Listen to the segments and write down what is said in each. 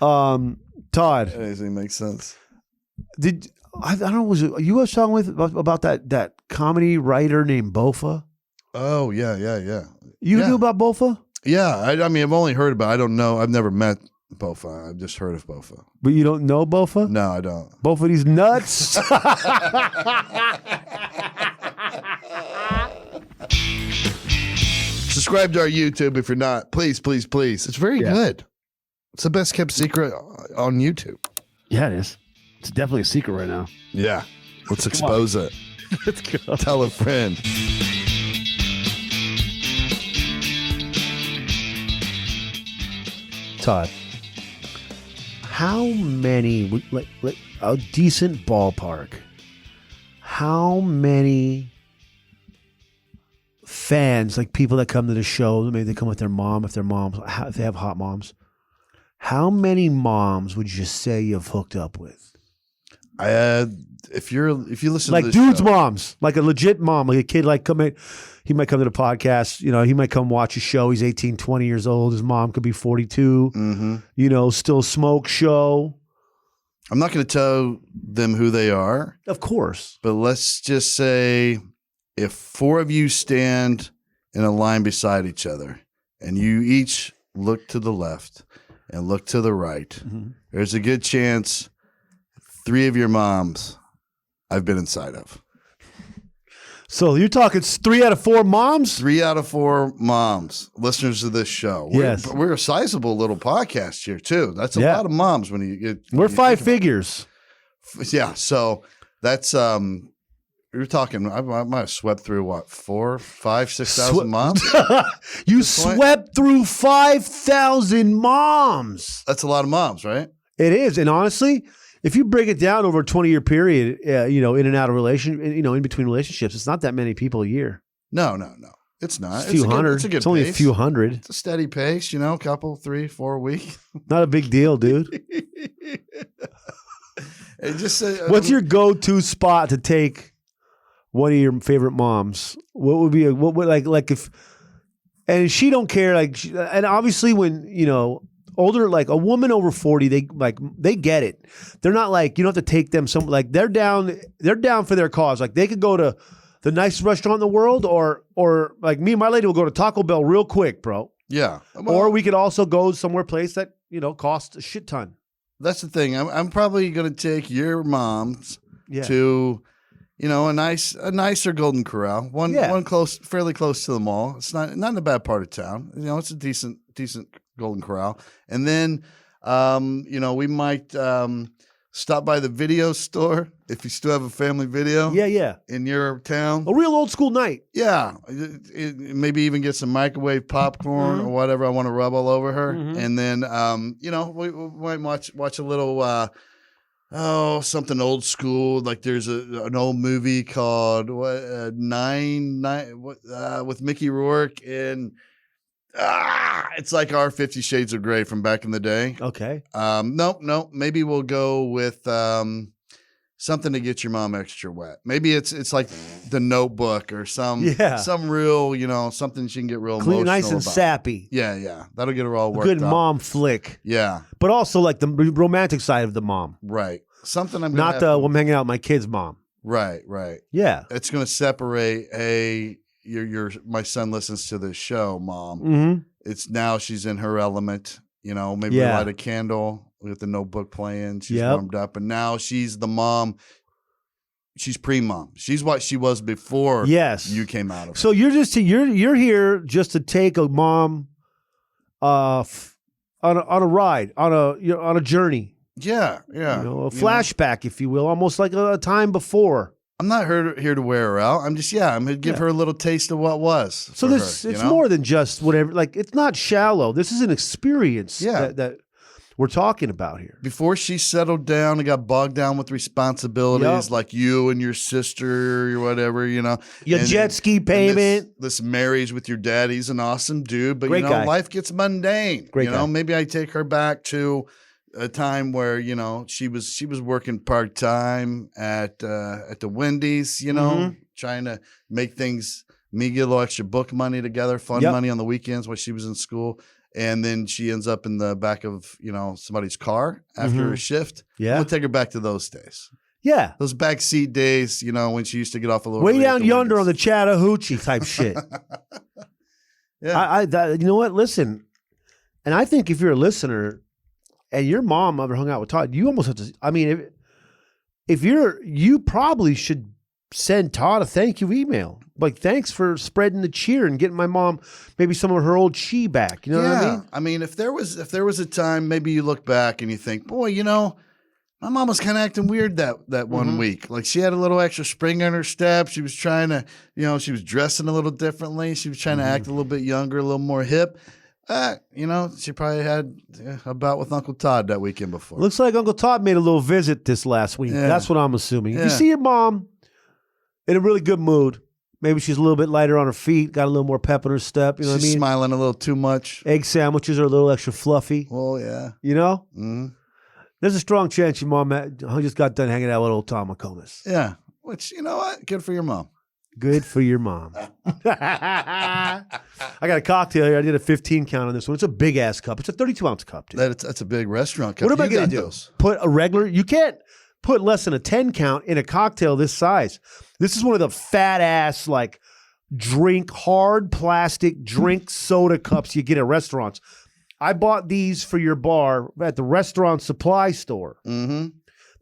Todd. Anything makes sense. I don't know, was it you was talking with about that comedy writer named Bofa? Oh, yeah. You knew about Bofa? Yeah, I mean, I've only heard about it. I don't know. I've never met Bofa. I've just heard of Bofa. But you don't know Bofa? No, I don't. Bofa these nuts? Subscribe to our YouTube if you're not. Please. It's very good. It's the best kept secret on YouTube. Yeah, it is. It's definitely a secret right now. Yeah. Let's expose it. Let's go. Tell a friend. Todd, how many, like a decent ballpark, how many fans, like people that come to the show, maybe they come with their mom, if they have hot moms, how many moms would you say you've hooked up with? If you listen like to this dudes' show, moms, like a legit mom, like a kid, like he might come to the podcast, he might come watch a show. He's 18, 20 years old. His mom could be 42, still smoke show. I'm not going to tell them who they are. Of course. But let's just say if 4 of you stand in a line beside each other and you each look to the left and look to the right, there's a good chance 3 of your moms I've been inside of. So you're talking 3 out of 4 moms? 3 out of 4 moms, listeners of this show. We're a sizable little podcast here too. That's a lot of moms when you get. We're 5 figures. Yeah, so that's you're talking. I might have swept through what 4, 5, 6,000 moms. You swept through 5,000 moms. That's a lot of moms, right? It is, and honestly, if you break it down over a 20-year period, in and out of in between relationships, it's not that many people a year. No. It's not. It's a few hundred. It's a good It's only pace. a few hundred. It's a steady pace, a couple, 3, 4 a week. Not a big deal, dude. And just what's your go-to spot to take one of your favorite moms? What would be like if, and she don't care, and obviously when, older, like a woman over 40, they get it. They're not like, you don't have to take them they're down for their cause. Like they could go to the nicest restaurant in the world or like me and my lady will go to Taco Bell real quick, bro. Yeah. Well, or we could also go somewhere place that, costs a shit ton. That's the thing. I'm probably going to take your moms to, a nicer Golden Corral, one fairly close to the mall. It's not in a bad part of town. It's a decent Golden Corral. And then, we might stop by the video store if you still have a family video. Yeah. In your town. A real old school night. Yeah. Maybe even get some microwave popcorn or whatever I want to rub all over her. And then, we might watch a little something old school. Like there's an old movie called Nine with Mickey Rourke and it's like our 50 Shades of Grey from back in the day. Okay. No. Maybe we'll go with something to get your mom extra wet. Maybe it's like The Notebook or some real, something she can get real clean, emotional nice and about. Sappy. Yeah. That'll get her all worked good up. mom flick. Yeah. But also like the romantic side of the mom. Right. Something I'm not the I'm hanging out with my kid's mom. Right. Yeah. It's going to separate my son listens to this show, mom. Mm-hmm. It's now she's in her element, maybe we light a candle with the Notebook playing. She's warmed up, and now she's the mom. She's pre-mom. She's what she was before you came out of it. So you're here just to take a mom on a ride, on a journey. Yeah. A flashback, if you will, almost like a time before. I'm not here to wear her out. I'm just, I'm going to give her a little taste of what was. So it's more than just whatever. Like, it's not shallow. This is an experience that we're talking about here. Before she settled down and got bogged down with responsibilities like you and your sister or whatever, Your jet ski payment. This marriage with your dad, he's an awesome dude. But, Great guy. Life gets mundane. Great guy. Maybe I take her back to a time where she was working part-time at the Wendy's, trying to make things, me get a little extra book money together, fun money on the weekends while she was in school. and then she ends up in the back of, somebody's car after a shift. Yeah. I'm gonna take her back to those days. Yeah. Those backseat days, when she used to get off a little way early down at the yonder windows. on the Chattahoochee type shit. Yeah. You know what? Listen, and I think if you're a listener and your mom ever hung out with Todd, you almost have to. I mean, if you probably should send Todd a thank you email. Like, thanks for spreading the cheer and getting my mom maybe some of her old chi back. You know what I mean? I mean, if there was a time, maybe you look back and you think, boy, my mom was kind of acting weird that one week. Like, she had a little extra spring in her step. She was trying to, she was dressing a little differently. She was trying to act a little bit younger, a little more hip. She probably had a bout with Uncle Todd that weekend before. Looks like Uncle Todd made a little visit this last week. Yeah. That's what I'm assuming. If Yeah. you see your mom in a really good mood, maybe she's a little bit lighter on her feet, got a little more pep in her step. You know what I She's mean? smiling a little too much. Egg sandwiches are a little extra fluffy. Well, yeah. You know? Mm-hmm. There's a strong chance your mom just got done hanging out with old Tom McComas. Yeah. Which, you know what? Good for your mom. Good for your mom. I got a cocktail here. I did a 15 count on this one. It's a big ass cup. It's a 32-ounce cup, dude. That's a big restaurant cup. What am I You going got to do? those. Put a regular? You can't put less than a 10 count in a cocktail this size. This is one of the fat ass, like, hard plastic drink soda cups you get at restaurants. I bought these for your bar at the restaurant supply store. Mm-hmm.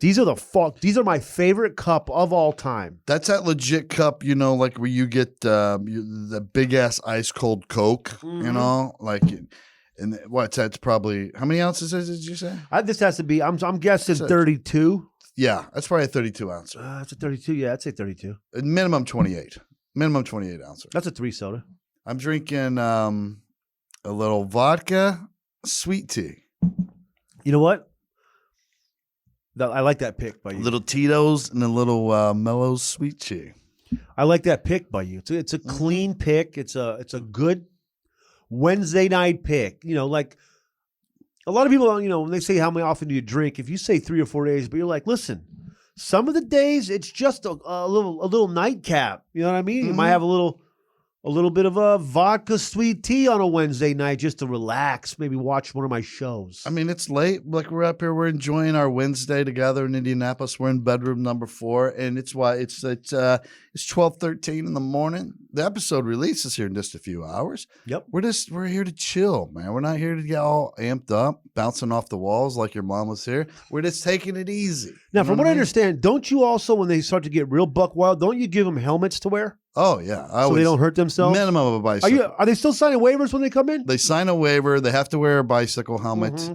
These are my favorite cup of all time. That's that legit cup, like where you get the big ass ice cold Coke, like, and that's probably, how many ounces did you say? This has to be, I'm guessing 32. Yeah, that's probably a 32 ounce. It's a 32. Yeah, I'd say 32. Minimum 28. Minimum 28 ouncer. That's a 3 soda. I'm drinking a little vodka sweet tea. You know what? I like that pick by you. Little Tito's and a little mellow sweet tea. I like that pick by you. It's a clean pick. It's a good Wednesday night pick. Like a lot of people, when they say how often do you drink, if you say 3 or 4 days, but you're like, listen, some of the days it's just a little nightcap. You know what I mean? You might have a little bit of a vodka sweet tea on a Wednesday night just to relax, maybe watch one of my shows. I mean, it's late. Like, we're up here, we're enjoying our Wednesday together in Indianapolis. We're in bedroom number 4, and it's 12:13 in the morning. The episode releases here in just a few hours. Yep. We're here to chill, man. We're not here to get all amped up, bouncing off the walls like your mom was here. We're just taking it easy. Now, from what I understand, don't you also, when they start to get real buck wild, don't you give them helmets to wear? Oh, yeah. So they don't hurt themselves? Minimum of a bicycle. Are they still signing waivers when they come in? They sign a waiver. They have to wear a bicycle helmet,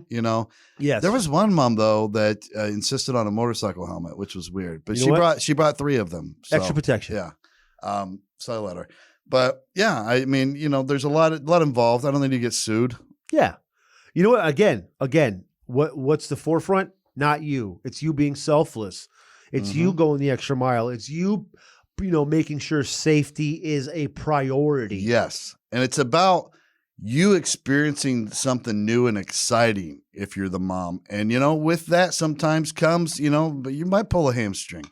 Yes. There was one mom, though, that insisted on a motorcycle helmet, which was weird. But she brought 3 of them. So, extra protection. Yeah. So I let her. But, yeah, I mean, there's a lot involved. I don't think you get sued. Yeah. You know what? Again, what's the forefront? Not you. It's you being selfless. It's you going the extra mile. It's you making sure safety is a priority. Yes. And it's about you experiencing something new and exciting if you're the mom. And, with that sometimes comes, but you might pull a hamstring.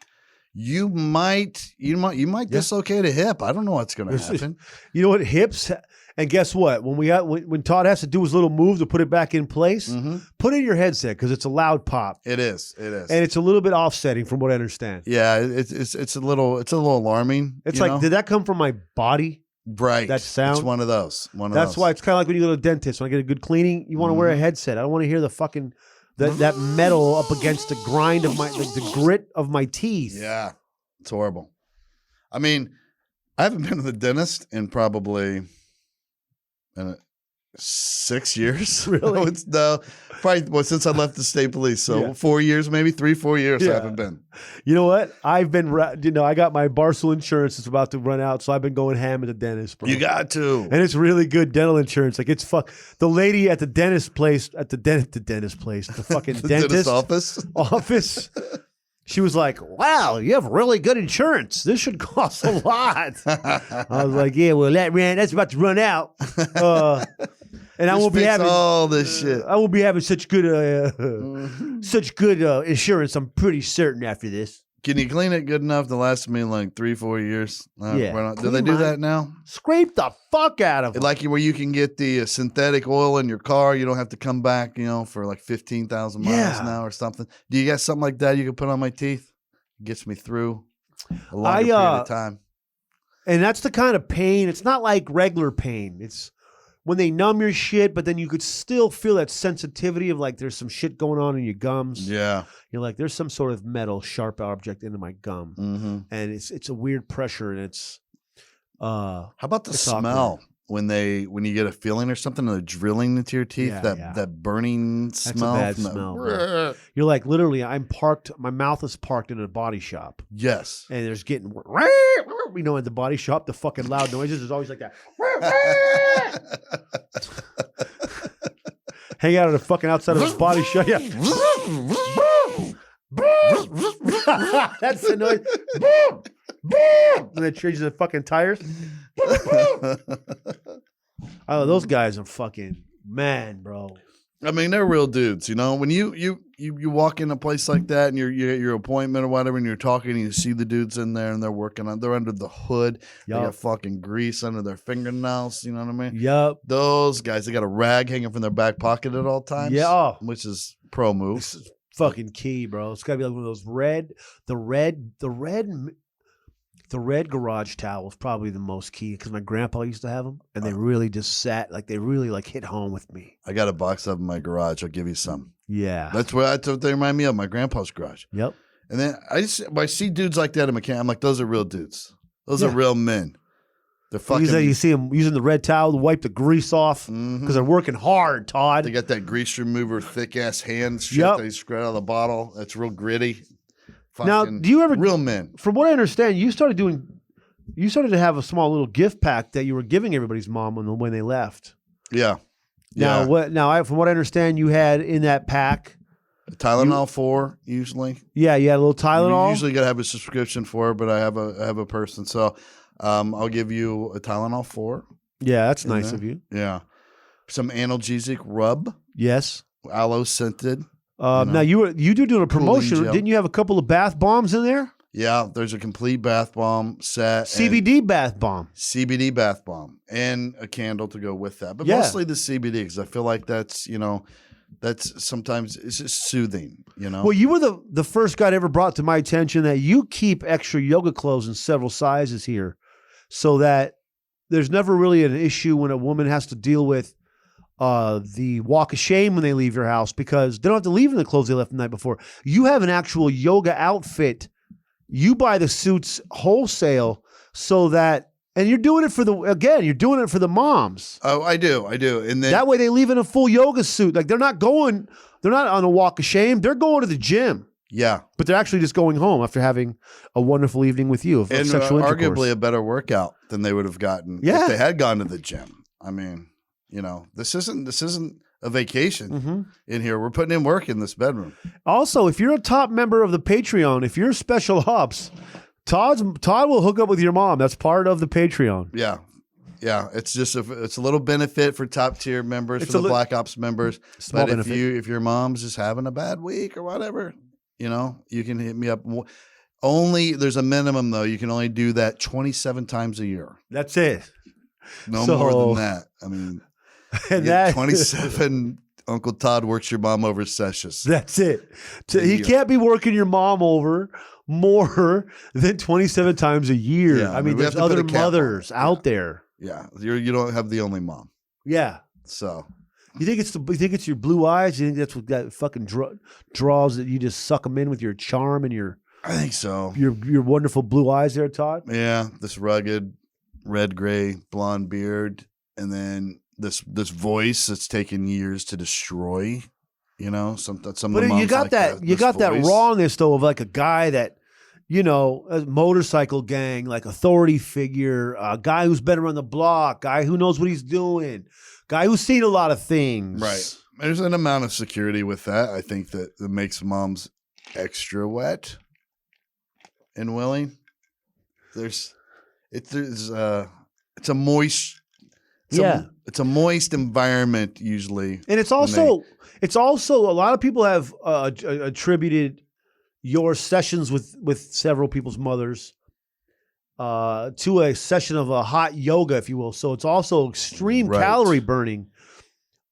You might dislocate a hip. I don't know what's going to happen. You know what? Hips. And guess what? When Todd has to do his little move to put it back in place, put in your headset because it's a loud pop. It is. And it's a little bit offsetting from what I understand. Yeah, it's a little alarming. It's like, did that come from my body? Right. That sound? It's one of those. That's why it's kind of like when you go to a dentist. When I get a good cleaning, you want to wear a headset. I don't want to hear the fucking that metal up against the grind of the grit of my teeth. Yeah, it's horrible. I mean, I haven't been to the dentist in probably 6 years. Really? Probably since I left the state police. So 4 years, maybe 3-4 years I haven't been. You know what? I've been, I got my Barcel insurance. It's about to run out. So I've been going ham at the dentist, bro. You got to. And it's really good dental insurance. Like it's the lady at the dentist place, the fucking The dentist office. She was like, wow, you have really good insurance. This should cost a lot. I was like, yeah, well, that's about to run out. And I won't be having all this shit. I won't be having such good insurance. I'm pretty certain after this. Can you clean it good enough to last me like 3-4 years? Yeah. Do they do that now? Scrape the fuck out of them. Like where you can get the synthetic oil in your car. You don't have to come back, for like 15,000 miles now or something. Do you got something like that you can put on my teeth? It gets me through a longer period of time. And that's the kind of pain. It's not like regular pain. It's when they numb your shit, but then you could still feel that sensitivity of like there's some shit going on in your gums. Yeah. You're like, there's some sort of metal, sharp object into my gum. Mm-hmm. And it's a weird pressure, and it's how about the smell awkward. when you get a feeling or something and they're drilling into your teeth? That burning smell. That's a bad smell. Bro. You're like, literally, my mouth is parked in a body shop. Yes. And there's getting at the body shop, the fucking loud noises is always like that. Hang out at the fucking outside of a body shop. Yeah. That's the noise. And it changes the fucking tires. Oh, those guys are fucking man, bro. I mean, they're real dudes, When you walk in a place like that and you get your appointment or whatever, and you're talking, and you see the dudes in there and they're under the hood. Yep. They got fucking grease under their fingernails. You know what I mean? Yep. Those guys, they got a rag hanging from their back pocket at all times. Yeah. Which is pro move. This is fucking key, bro. It's got to be like one of those the red garage towel is probably the most key because my grandpa used to have them, and they really just sat like they really like hit home with me. I got a box of them in my garage. I'll give you some. Yeah, that's what they remind me of. My grandpa's garage. Yep. And then I see dudes like that in McComas. I'm like, those are real dudes. Those are real men. They're fucking. You see them using the red towel to wipe the grease off because they're working hard, Todd. They got that grease remover, thick ass hand shit that they squirt out of the bottle. That's real gritty. Now, do you ever real men? From what I understand, you started to have a small little gift pack that you were giving everybody's mom when they left. Yeah. Now, from what I understand, you had in that pack Tylenol 4 usually. Yeah, you had a little Tylenol. You usually got to have a subscription for it, but I have a person, so I'll give you a Tylenol 4. Yeah, that's nice of you. Yeah, some analgesic rub. Yes, aloe scented. Now you do doing a promotion. Didn't you have a couple of bath bombs in there? Yeah, there's a complete bath bomb set. CBD bath bomb. CBD bath bomb and a candle to go with that. But mostly the CBD because I feel like that's sometimes it's just soothing, Well, you were the first guy that ever brought to my attention that you keep extra yoga clothes in several sizes here so that there's never really an issue when a woman has to deal with the walk of shame when they leave your house because they don't have to leave in the clothes they left the night before. You have an actual yoga outfit. You buy the suits wholesale so that, and you're doing it for the moms. Oh, I do. And then that way they leave in a full yoga suit. Like they're not on a walk of shame. They're going to the gym. Yeah. But they're actually just going home after having a wonderful evening with you of sexual intercourse. Arguably a better workout than they would have gotten if they had gone to the gym. I mean, this isn't a vacation in here. We're putting in work in this bedroom. Also, if you're a top member of the Patreon, if you're special ops, Todd will hook up with your mom. That's part of the Patreon. Yeah. Yeah. It's just it's a little benefit for top tier members, for the Black Ops members. But if your mom's just having a bad week or whatever, you can hit me up. There's a minimum though. You can only do that 27 times a year. That's it. No more than that. I mean, and that 27 Uncle Todd works your mom over sessions. That's it. He can't be working your mom over more than 27 times a year. Yeah, I mean there's other mothers out there. Yeah, you don't have the only mom. Yeah. So you think it's your blue eyes? You think that's what that fucking draws that you just suck them in with your charm and your? I think so. Your wonderful blue eyes there, Todd. Yeah, this rugged red, gray, blonde beard, and then this voice that's taken years to destroy. Some but of the moms you got like that. You got that rawness though of like a guy that. A motorcycle gang, like authority figure, a guy who's been around the block, guy who knows what he's doing, guy who's seen a lot of things. Right. There's an amount of security with that. I think that makes moms extra wet and willing. It's a moist. It's a moist environment usually, and it's also a lot of people have attributed your sessions with several people's mothers to a session of a hot yoga, if you will. So it's also extreme calorie burning.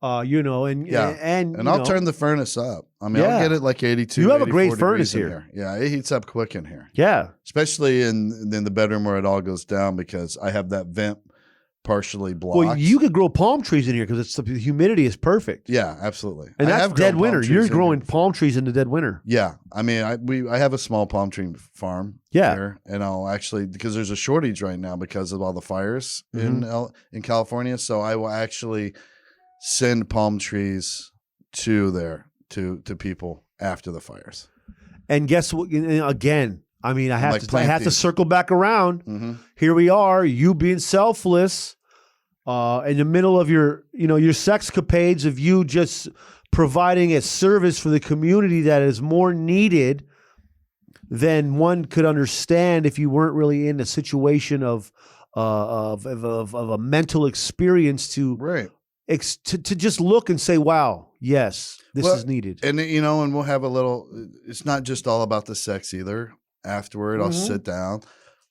And I'll turn the furnace up. I mean, I'll get it like 82. You have a great furnace here. Yeah, it heats up quick in here. Yeah, especially in the bedroom where it all goes down because I have that vent partially blocked. Well, you could grow palm trees in here because the humidity is perfect. Yeah, absolutely. And that's dead winter. You're growing palm trees in the dead winter. Yeah, I mean, I have a small palm tree farm. Here, and I'll actually, because there's a shortage right now because of all the fires in California, so I will actually send palm trees to people after the fires. And guess what? Again, I mean, I have to circle back around. Mm-hmm. Here we are, you being selfless, in the middle of your sexcapades of you just providing a service for the community that is more needed than one could understand if you weren't really in a situation of a mental experience to just look and say, wow, yes, this is needed. And, and we'll have it's not just all about the sex either. Afterward, I'll sit down.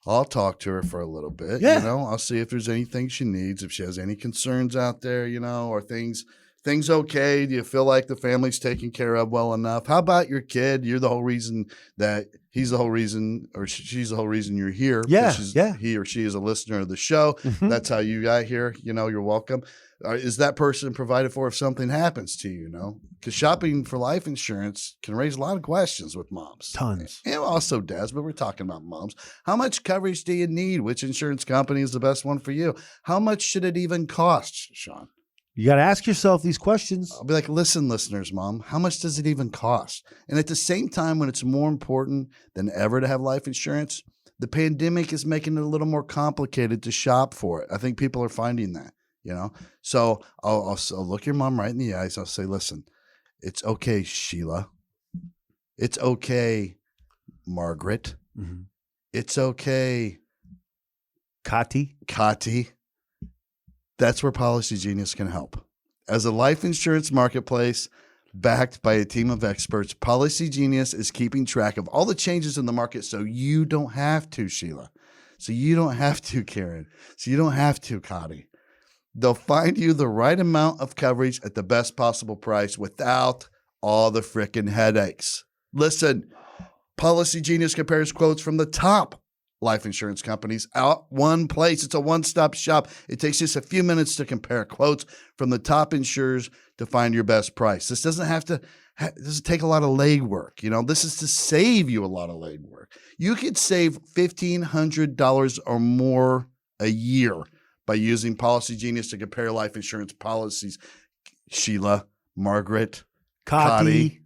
I'll talk to her for a little bit. Yeah. I'll see if there's anything she needs, if she has any concerns out there, or things okay. Do you feel like the family's taken care of well enough? How about your kid? You're the whole reason he's the whole reason, or she's the whole reason you're here. Yeah. He or she is a listener of the show. Mm-hmm. That's how you got here. You're welcome. Is that person provided for if something happens to you? Because shopping for life insurance can raise a lot of questions with moms. Tons. And also dads, but we're talking about moms. How much coverage do you need? Which insurance company is the best one for you? How much should it even cost, Shaun? You got to ask yourself these questions. I'll be like, listen, listeners, mom, how much does it even cost? And at the same time, when it's more important than ever to have life insurance, the pandemic is making it a little more complicated to shop for it. I think people are finding that. So I'll look your mom right in the eyes. I'll say, listen, it's okay, Sheila. It's okay, Margaret. Mm-hmm. It's okay, Kati. That's where Policy Genius can help. As a life insurance marketplace backed by a team of experts, Policy Genius is keeping track of all the changes in the market so you don't have to, Sheila. So you don't have to, Karen. So you don't have to, Kati. They'll find you the right amount of coverage at the best possible price without all the frickin' headaches. Listen, Policy Genius compares quotes from the top life insurance companies out one place. It's a one-stop shop. It takes just a few minutes to compare quotes from the top insurers to find your best price. This doesn't take a lot of legwork. This is to save you a lot of legwork. You could save $1,500 or more a year by using Policy Genius to compare life insurance policies. Sheila, Margaret, Kati.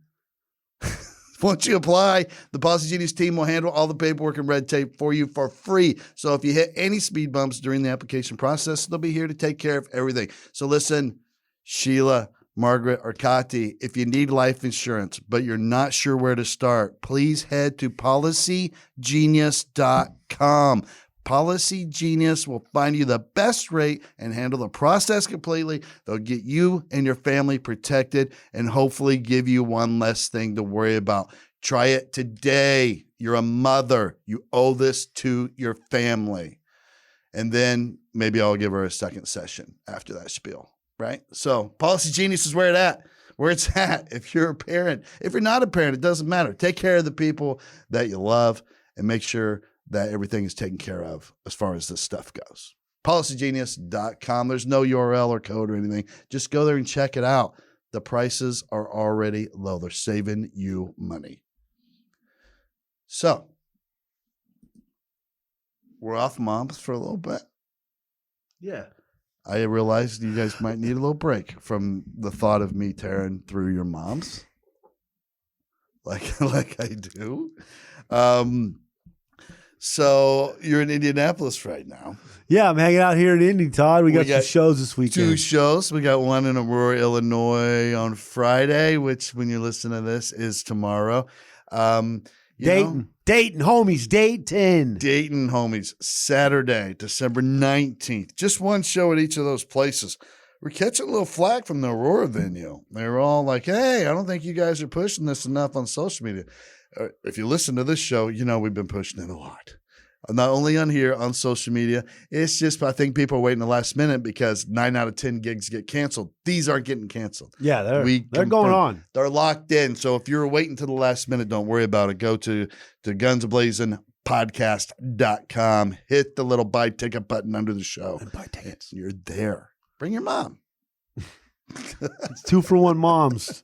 Once you apply, the Policy Genius team will handle all the paperwork and red tape for you for free. So if you hit any speed bumps during the application process, they'll be here to take care of everything. So listen, Sheila, Margaret, or Kati, if you need life insurance, but you're not sure where to start, please head to PolicyGenius.com. Policy Genius will find you the best rate and handle the process completely. They'll get you and your family protected and hopefully give you one less thing to worry about. Try it today. You're a mother. You owe this to your family. And then maybe I'll give her a second session after that spiel, right? So Policy Genius is where it's at. If you're a parent, if you're not a parent, it doesn't matter. Take care of the people that you love and make sure that everything is taken care of as far as this stuff goes. PolicyGenius.com. There's no URL or code or anything. Just go there and check it out. The prices are already low. They're saving you money. So, we're off moms for a little bit. Yeah. I realized you guys might need a little break from the thought of me tearing through your moms. Like I do. So you're in Indianapolis right now. Yeah, I'm hanging out here in Indy, Todd. We got some shows this weekend. 2 shows. We got one in Aurora, Illinois on Friday, which when you listen to this is tomorrow. Dayton, homies, Dayton, homies, Saturday, December 19th. Just one show at each of those places. We're catching a little flack from the Aurora venue. They were all like, hey, I don't think you guys are pushing this enough on social media. if you listen to this show, you know we've been pushing it a lot. Not only on here, on social media. It's just I think people are waiting the last minute because 9 out of 10 gigs get canceled. These aren't getting canceled. Yeah, they're going on. They're locked in. So if you're waiting to the last minute, don't worry about it. Go to Guns Blazin Podcast.com. Hit the little buy ticket button under the show. And buy tickets. You're there. Bring your mom. It's 2-for-1 moms.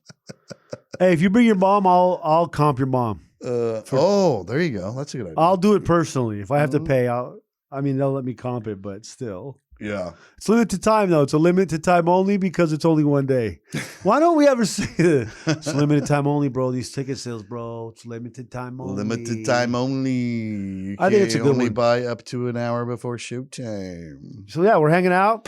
Hey, if you bring your mom, I'll comp your mom. There you go. That's a good idea. I'll do it personally. If I have to pay, they'll let me comp it, but still. Yeah. It's limited time, though. It's a limited time only because it's only one day. Why don't we ever say that? It's limited time only, bro. These ticket sales, bro. It's limited time only. Limited time only. I think it's a good only one. buy up to an hour before shoot time. So, yeah, we're hanging out.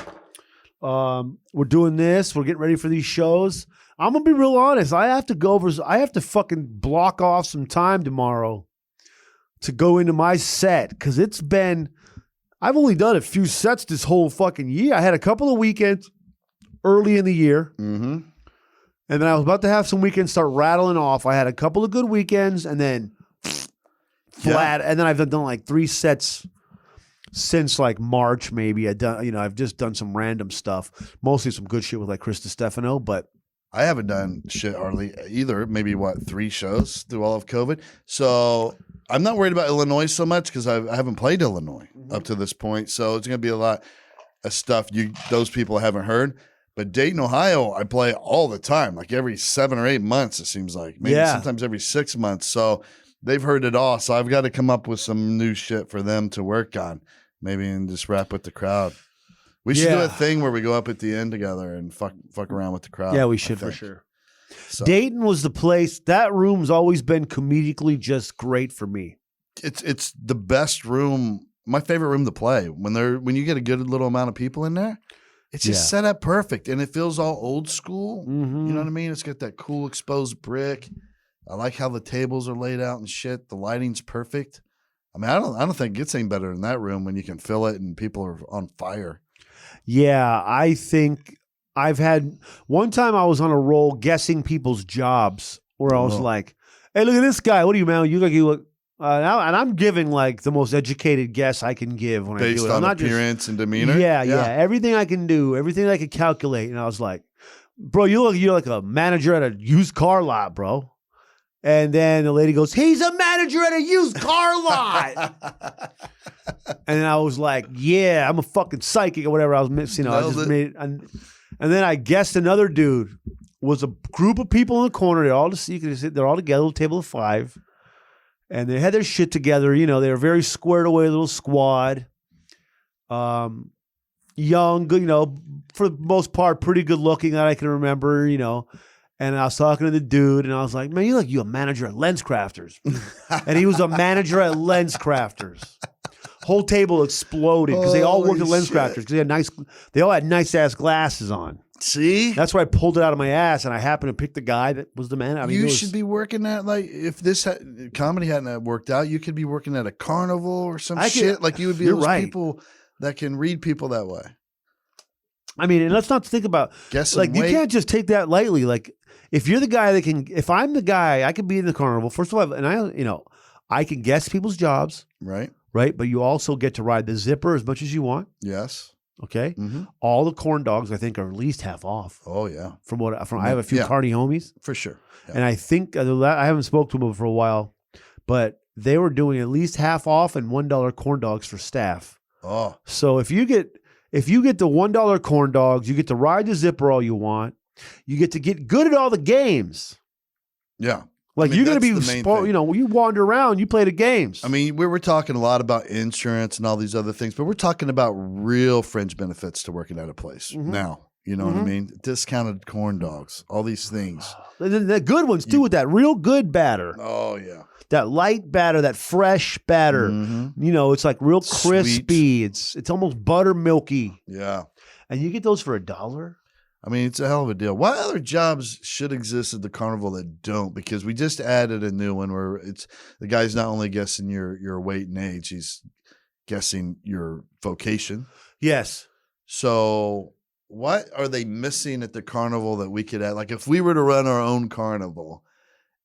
We're doing this. We're getting ready for these shows. I'm going to be real honest. I have to fucking block off some time tomorrow to go into my set because I've only done a few sets this whole fucking year. I had a couple of weekends early in the year. Mm-hmm. And then I was about to have some weekends start rattling off. I had a couple of good weekends and then flat. Yeah. And then I've done like 3 sets since like March, maybe. I've just done some random stuff, mostly some good shit with like Chris DiStefano, but I haven't done shit hardly either. Maybe 3 shows through all of COVID. So I'm not worried about Illinois so much because I haven't played Illinois up to this point. So it's going to be a lot of stuff those people haven't heard. But Dayton, Ohio, I play all the time, like every 7 or 8 months. It seems like maybe sometimes every 6 months. So they've heard it all. So I've got to come up with some new shit for them to work on, maybe, and just rap with the crowd. We should do a thing where we go up at the end together and fuck around with the crowd. Yeah, we should for sure. So. Dayton was the place. That room's always been comedically just great for me. It's the best room. My favorite room to play when you get a good little amount of people in there. It's just set up perfect, and it feels all old school. Mm-hmm. You know what I mean? It's got that cool exposed brick. I like how the tables are laid out and shit. The lighting's perfect. I mean, I don't think it gets any better in that room when you can fill it and people are on fire. Yeah, I think I've had one time I was on a roll guessing people's jobs where I was like, hey, look at this guy. What do you, man? You look. And I'm giving like the most educated guess I can give when I do it. Based on appearance and demeanor? Yeah. Everything I can do, everything I can calculate. And I was like, bro, you're like a manager at a used car lot, bro. And then the lady goes, he's a manager at a used car lot. And I was like, yeah, I'm a fucking psychic or whatever I was missing. I just made it. And then I guessed another dude was a group of people in the corner. They're all together, a table of 5. And they had their shit together. You know, they were very squared away, little squad. Young, good, for the most part, pretty good looking that I can remember, And I was talking to the dude, and I was like, man, you a manager at Lens Crafters. And he was a manager at Lens Crafters. Whole table exploded because they all worked at Lens Crafters because they all had nice-ass glasses on. See? That's why I pulled it out of my ass, and I happened to pick the guy that was the man. I mean, you should be working at, like, if this comedy hadn't worked out, you could be working at a carnival or some shit. Like, you would be those people that can read people that way. I mean, and let's not think about, you can't just take that lightly. Like, if you're the guy if I'm the guy, I could be in the carnival, first of all, and I can guess people's jobs. Right. Right. But you also get to ride the zipper as much as you want. Yes. Okay. Mm-hmm. All the corn dogs, I think, are at least half off. Oh yeah. I have a few carny homies for sure, and I think I haven't spoken to them for a while, but they were doing at least half off and $1 corn dogs for staff. Oh, so if you get the $1 corn dogs, you get to ride the zipper all you want. You get to get good at all the games. Yeah. Like, you're going to be, you wander around, you play the games. I mean, we were talking a lot about insurance and all these other things, but we're talking about real fringe benefits to working at a place now. You know what I mean? Discounted corn dogs, all these things. The good ones, too, with that real good batter. Oh, yeah. That light batter, that fresh batter. Mm-hmm. It's like real crispy. Sweet. It's almost buttermilky. Yeah. And you get those for $1? I mean, it's a hell of a deal. What other jobs should exist at the carnival that don't? Because we just added a new one where the guy's not only guessing your weight and age, he's guessing your vocation. Yes. So what are they missing at the carnival that we could add? Like, if we were to run our own carnival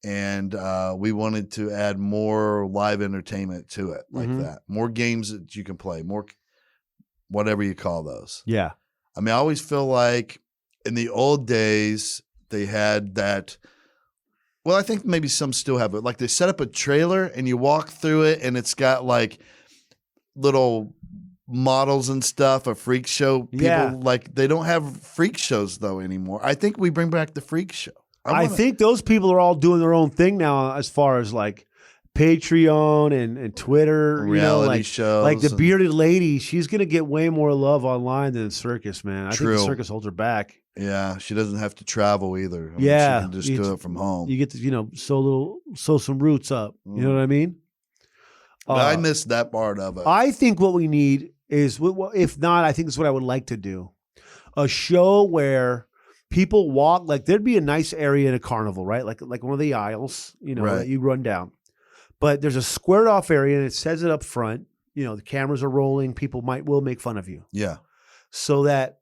and we wanted to add more live entertainment to it, like that. More games that you can play, more whatever you call those. Yeah. I mean, I always feel like in the old days they had that. Well, I think maybe some still have it. Like they set up a trailer and you walk through it, and it's got like little models and stuff, a freak show. People like they don't have freak shows though anymore. I think we bring back the freak show. I think those people are all doing their own thing now, as far as like Patreon and Twitter, reality shows. Like the bearded lady, she's gonna get way more love online than the circus, man. I think the circus holds her back. Yeah, she doesn't have to travel either. I mean, she can just do it from home. You get to sow some roots up. You know what I mean? But I missed that part of it. I think what we need is, if not, I think it's what I would like to do. A show where people walk, like there'd be a nice area in a carnival, right? Like one of the aisles, that you run down. But there's a squared off area and it says it up front. The cameras are rolling. People will make fun of you. Yeah. So that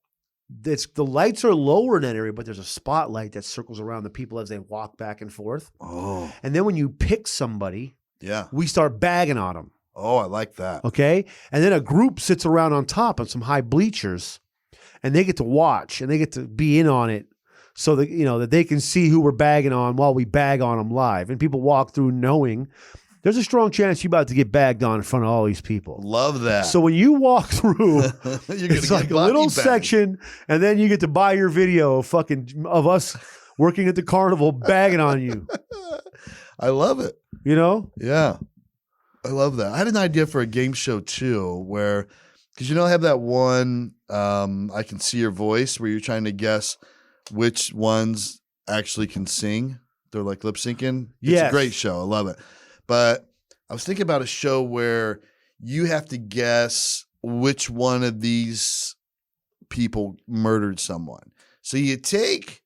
the lights are lower in that area, but there's a spotlight that circles around the people as they walk back and forth. Oh. And then when you pick somebody, we start bagging on them. Oh, I like that. Okay. And then a group sits around on top on some high bleachers, and they get to watch and they get to be in on it, so that that they can see who we're bagging on while we bag on them live. And people walk through knowing there's a strong chance you're about to get bagged on in front of all these people. Love that. So when you walk through, it's like a little section, and then you get to buy your video of us working at the carnival bagging on you. I love it. Yeah. I love that. I had an idea for a game show too, where, because I have that one, I Can See Your Voice, where you're trying to guess which ones actually can sing. They're like lip syncing. It's a great show. I love it. But I was thinking about a show where you have to guess which one of these people murdered someone. So you take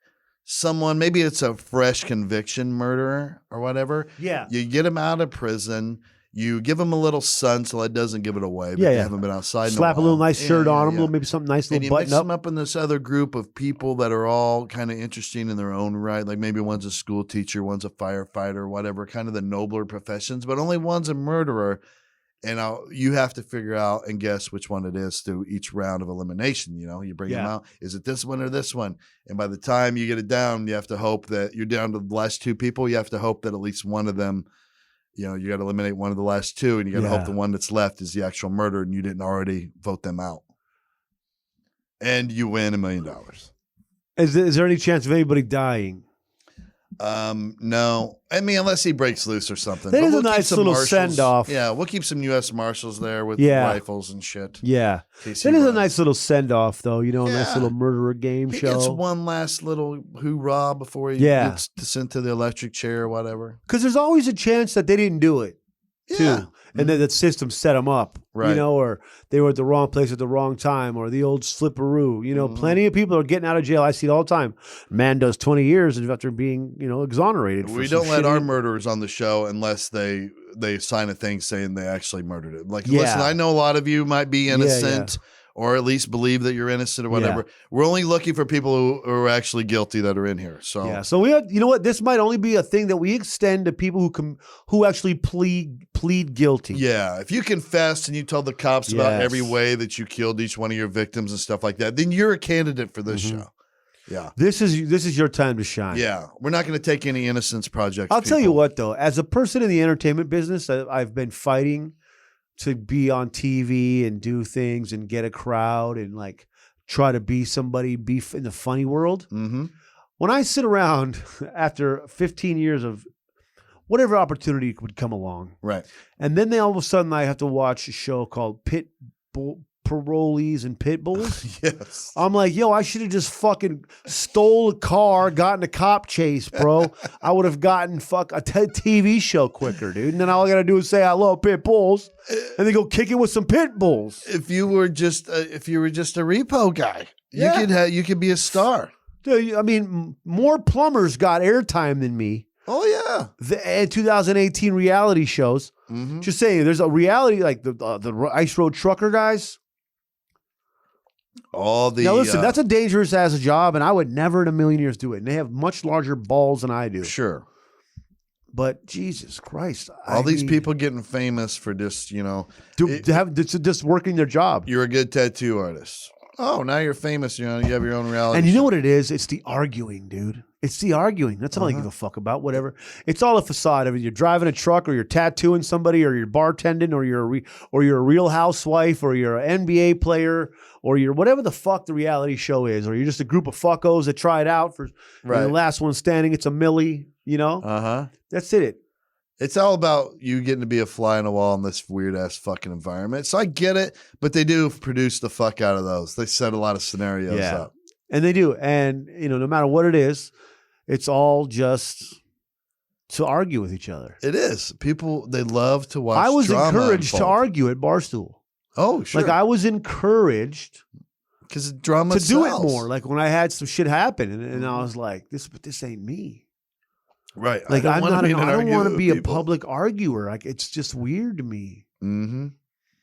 someone, maybe it's a fresh conviction murderer or whatever. Yeah. You get him out of prison. You give him a little sun so it doesn't give it away. But you haven't been outside. Slap a little nice shirt on him, maybe something nice, little button up. And you mix them up in this other group of people that are all kind of interesting in their own right. Like maybe one's a school teacher, one's a firefighter, whatever, kind of the nobler professions, but only one's a murderer. And you have to figure out and guess which one it is through each round of elimination. You bring them out. Is it this one or this one? And by the time you get it down, you have to hope that you're down to the last two people. You have to hope that at least one of them, you got to eliminate one of the last two, and you got to hope the one that's left is the actual murderer, and you didn't already vote them out. And you win $1 million. Is there any chance of anybody dying? No. I mean, unless he breaks loose or something. That is a nice little send-off. Yeah, we'll keep some U.S. Marshals there with rifles and shit. Yeah. That is a nice little send-off, though. A nice little murderer game show. It's one last little hoorah before he gets sent to the electric chair or whatever. Because there's always a chance that they didn't do it, too. And then that system set them up, or they were at the wrong place at the wrong time, or the old slipperoo. Plenty of people are getting out of jail. I see it all the time. Man does 20 years after being, exonerated. We don't let our murderers on the show unless they sign a thing saying they actually murdered it. Like, listen, I know a lot of you might be innocent. Or at least believe that you're innocent or whatever. We're only looking for people who are actually guilty that are in here. So so we have, what? This might only be a thing that we extend to people who actually plead guilty. Yeah, if you confess and you tell the cops about every way that you killed each one of your victims and stuff like that, then you're a candidate for this show. Yeah, this is your time to shine. Yeah, we're not going to take any innocence projects. I'll tell you what, though, as a person in the entertainment business, I've been fighting to be on TV and do things and get a crowd and like try to be somebody, be in the funny world. Mm-hmm. When I sit around after 15 years of whatever opportunity would come along, right, and then all of a sudden I have to watch a show called Parolees and Pit Bulls. Yes. I'm like, I should have just fucking stole a car, gotten a cop chase, bro. I would have gotten a TV show quicker, dude. And then all I got to do is say I love pit bulls and then go kick it with some pit bulls. If you were just a repo guy, you could be a star. Dude, I mean, more plumbers got airtime than me. Oh, yeah. The 2018 reality shows. Mm-hmm. Just saying, there's a reality like the Ice Road Trucker guys. Now listen, that's a dangerous ass job, and I would never in a million years do it. And they have much larger balls than I do. Sure. But Jesus Christ. All these people getting famous for just, just working their job. You're a good tattoo artist. Oh, now you're famous. You have your own reality. And you show. know what it is? It's the arguing, dude. It's the arguing. That's all I give a fuck about. Whatever. It's all a facade. I mean, you're driving a truck, or you're tattooing somebody, or you're bartending, or you're a real housewife, or you're an NBA player, or you're whatever the fuck the reality show is, or you're just a group of fuckos that try it out for the last one standing. It's a millie. That's it. It's all about you getting to be a fly on the wall in this weird ass fucking environment. So I get it, but they do produce the fuck out of those. They set a lot of scenarios up. And they do. And, no matter what it is, it's all just to argue with each other. It is. People, they love to watch. I was drama encouraged unfold. to argue at Barstool. Oh, sure. Like I was encouraged because drama to sells. do it more. Like when I had some shit happen and I was like, this ain't me. Right. Like I don't want to be a people. public arguer. Like it's just weird to me. Mm-hmm.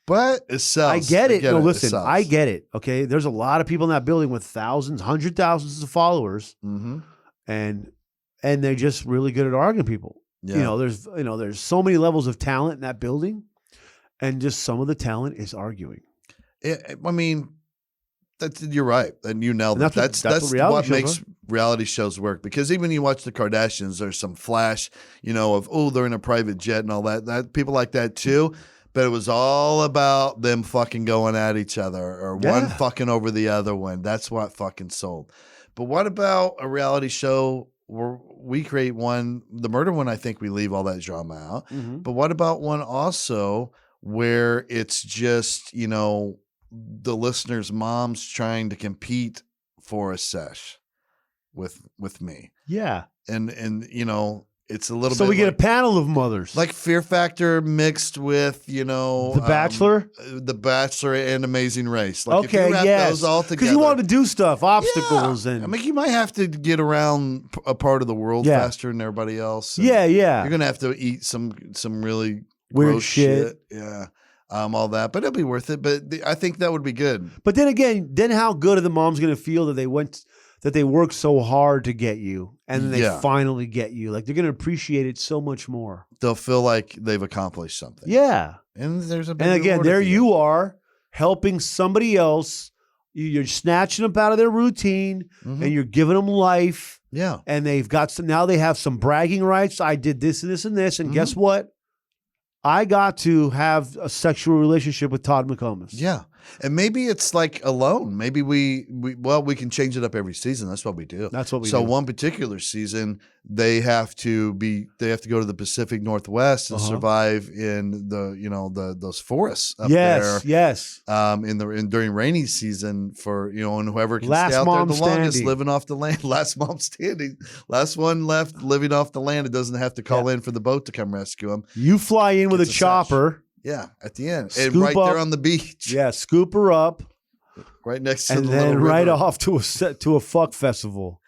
But it sells. I get it. Listen, I get it. Okay. There's a lot of people in that building with thousands, hundred thousands of followers. Mm-hmm. And they're just really good at arguing people. Yeah. There's so many levels of talent in that building. And just some of the talent is arguing. You're right. And you nailed it. That's what makes reality shows work. Because even when you watch the Kardashians, there's some flash, of, they're in a private jet and all that. People like that too. But it was all about them fucking going at each other or one fucking over the other one. That's what fucking sold. But what about a reality show where we create one, the murder one, I think we leave all that drama out. Mm-hmm. But what about one also where it's just, the listeners' moms trying to compete for a sesh with me. Yeah. And it's a little bit. So we get a panel of mothers. Like Fear Factor mixed with, The Bachelor? The Bachelor and Amazing Race. Like okay, if you wrap those all together. Because you want to do stuff, obstacles. Yeah. And you might have to get around a part of the world faster than everybody else. Yeah. You're going to have to eat some really weird gross shit. Yeah. All that, but it'll be worth it. But I think that would be good. But then again, how good are the moms going to feel that they worked so hard to get you, and then they finally get you? Like they're going to appreciate it so much more. They'll feel like they've accomplished something. Yeah, and there's a and again, there you are helping somebody else. You're snatching them out of their routine, and you're giving them life. Yeah, and they've got now they have some bragging rights. I did this and this and this, and guess what? I got to have a sexual relationship with Todd McComas. Yeah. And maybe it's like alone. Maybe we can change it up every season. That's what we do. So one particular season, they have to go to the Pacific Northwest and survive in those forests up there. Yes. During rainy season for, and whoever can last stay out there the longest, standing. living off the land. Last mom standing. Last one left living off the land. It doesn't have to call in for the boat to come rescue them. You fly in with a chopper. Yeah, at the end. And right there on the beach. Yeah, scoop her up. Right next to and the then little right river. off to a fuck festival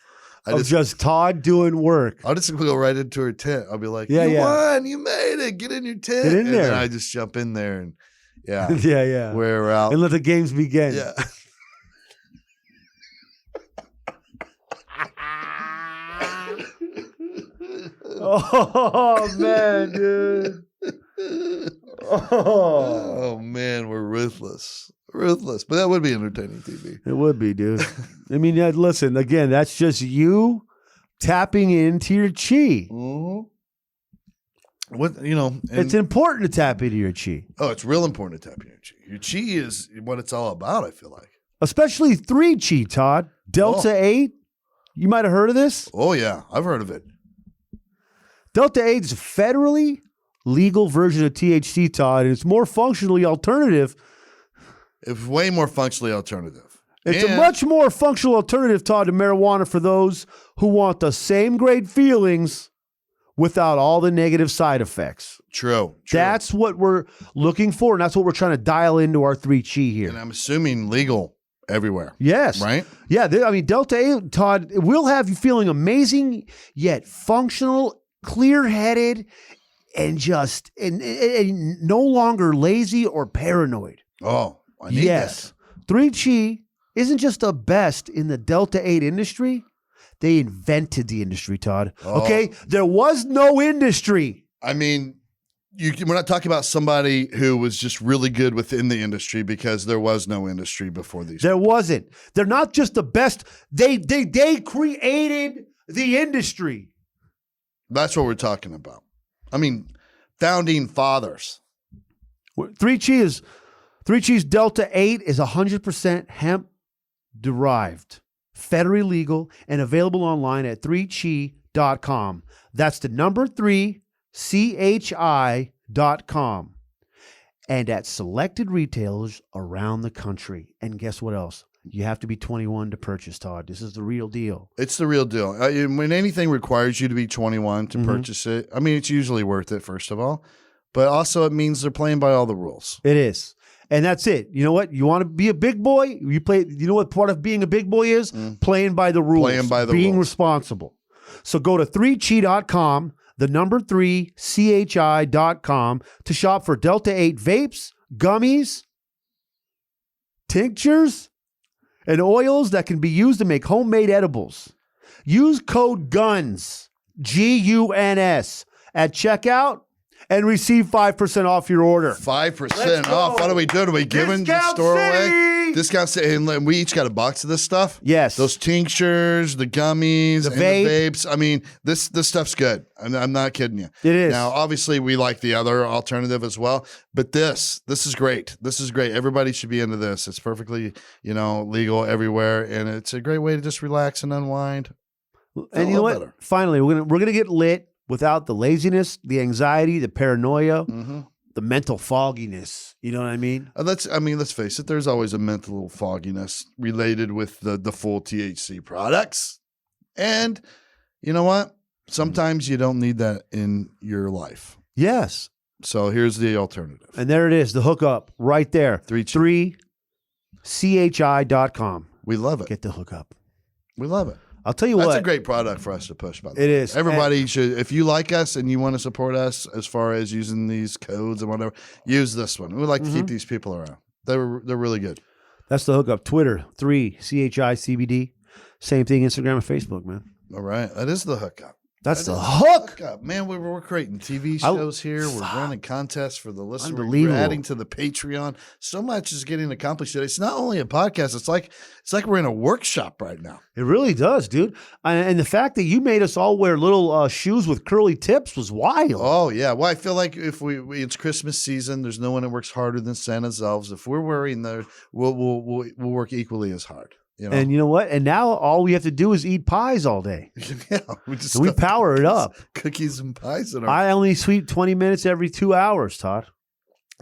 of just Todd doing work. I'll just go right into her tent. I'll be like, you won, you made it, get in your tent. Get in there. And then I just jump in there and we're out. And let the games begin. Yeah. Oh man, dude. Oh man, we're ruthless. But that would be entertaining TV. It would be, dude. I mean, listen, again, that's just you tapping into your chi. Mm-hmm. It's important to tap into your chi. Oh, it's real important to tap into your chi. Your chi is what it's all about, I feel like. Especially 3 chi, Todd. Delta 8. You might have heard of this. Oh yeah, I've heard of it. Delta 8 is a federally legal version of THC, Todd, and it's more functionally alternative. It's way more functionally alternative. It's a much more functional alternative, Todd, to marijuana for those who want the same great feelings without all the negative side effects. True. That's what we're looking for, and that's what we're trying to dial into our 3 chi here. And I'm assuming legal everywhere. Yes. Right? Yeah. Delta 8, Todd, it will have you feeling amazing, yet functional, clear-headed, and just and no longer lazy or paranoid. Oh, I need that. 3 Chi isn't just the best in the Delta 8 industry. They invented the industry, Todd. Oh. Okay? There was no industry. I mean, we're not talking about somebody who was just really good within the industry because there was no industry before these. There wasn't. They're not just the best. They created the industry. That's what we're talking about. I mean, founding fathers. 3 Cheese Delta 8 is 100% hemp derived, federally legal, and available online at 3chi.com. That's the number 3chi.com. And at selected retailers around the country. And guess what else? You have to be 21 to purchase, Todd. This is the real deal. It's the real deal. When anything requires you to be 21 to purchase it, I mean, it's usually worth it, first of all. But also it means they're playing by all the rules. It is. And that's it. You know what? You want to be a big boy? You know what part of being a big boy is? Playing by the rules. Playing by the being rules. responsible. So go to 3chi.com, the number 3chi.com to shop for Delta 8 vapes, gummies, tinctures, and oils that can be used to make homemade edibles. Use code GUNS, GUNS, at checkout and receive 5% off your order. 5% off. What are we doing? Are we giving the store away? Discount City. And we each got a box of this stuff? Yes. Those tinctures, the gummies, the and the vapes. I mean, this stuff's good. I'm not kidding you. It is. Now, obviously, we like the other alternative as well. But this is great. This is great. Everybody should be into this. It's perfectly, legal everywhere. And it's a great way to just relax and unwind. And you know what? Better. Finally, we're gonna get lit without the laziness, the anxiety, the paranoia, the mental fogginess. You know what I mean? Let's face it. There's always a mental fogginess related with the full THC products. And you know what? Sometimes you don't need that in your life. Yes. So here's the alternative. And there it is, the hookup right there. 3chi.com. We love it. Get the hookup. We love it. I'll tell you what. That's a great product for us to push, by the way. It is. Everybody should, if you like us and you want to support us as far as using these codes and whatever, use this one. We like to keep these people around. They're really good. That's the hookup. Twitter, 3CHICBD. Same thing, Instagram and Facebook, man. All right. That is the hookup. That's the hook. Man, we're creating TV shows here. We're running contests for the listeners. Unbelievable. We're adding to the Patreon. So much is getting accomplished today. It's not only a podcast. It's like we're in a workshop right now. It really does, dude. And the fact that you made us all wear little shoes with curly tips was wild. Oh, yeah. Well, I feel like if it's Christmas season, there's no one that works harder than Santa's elves. If we're wearing we'll work equally as hard. And you know what? And now all we have to do is eat pies all day. Yeah, we power it up. Cookies and pies. I only sleep 20 minutes every 2 hours, Todd.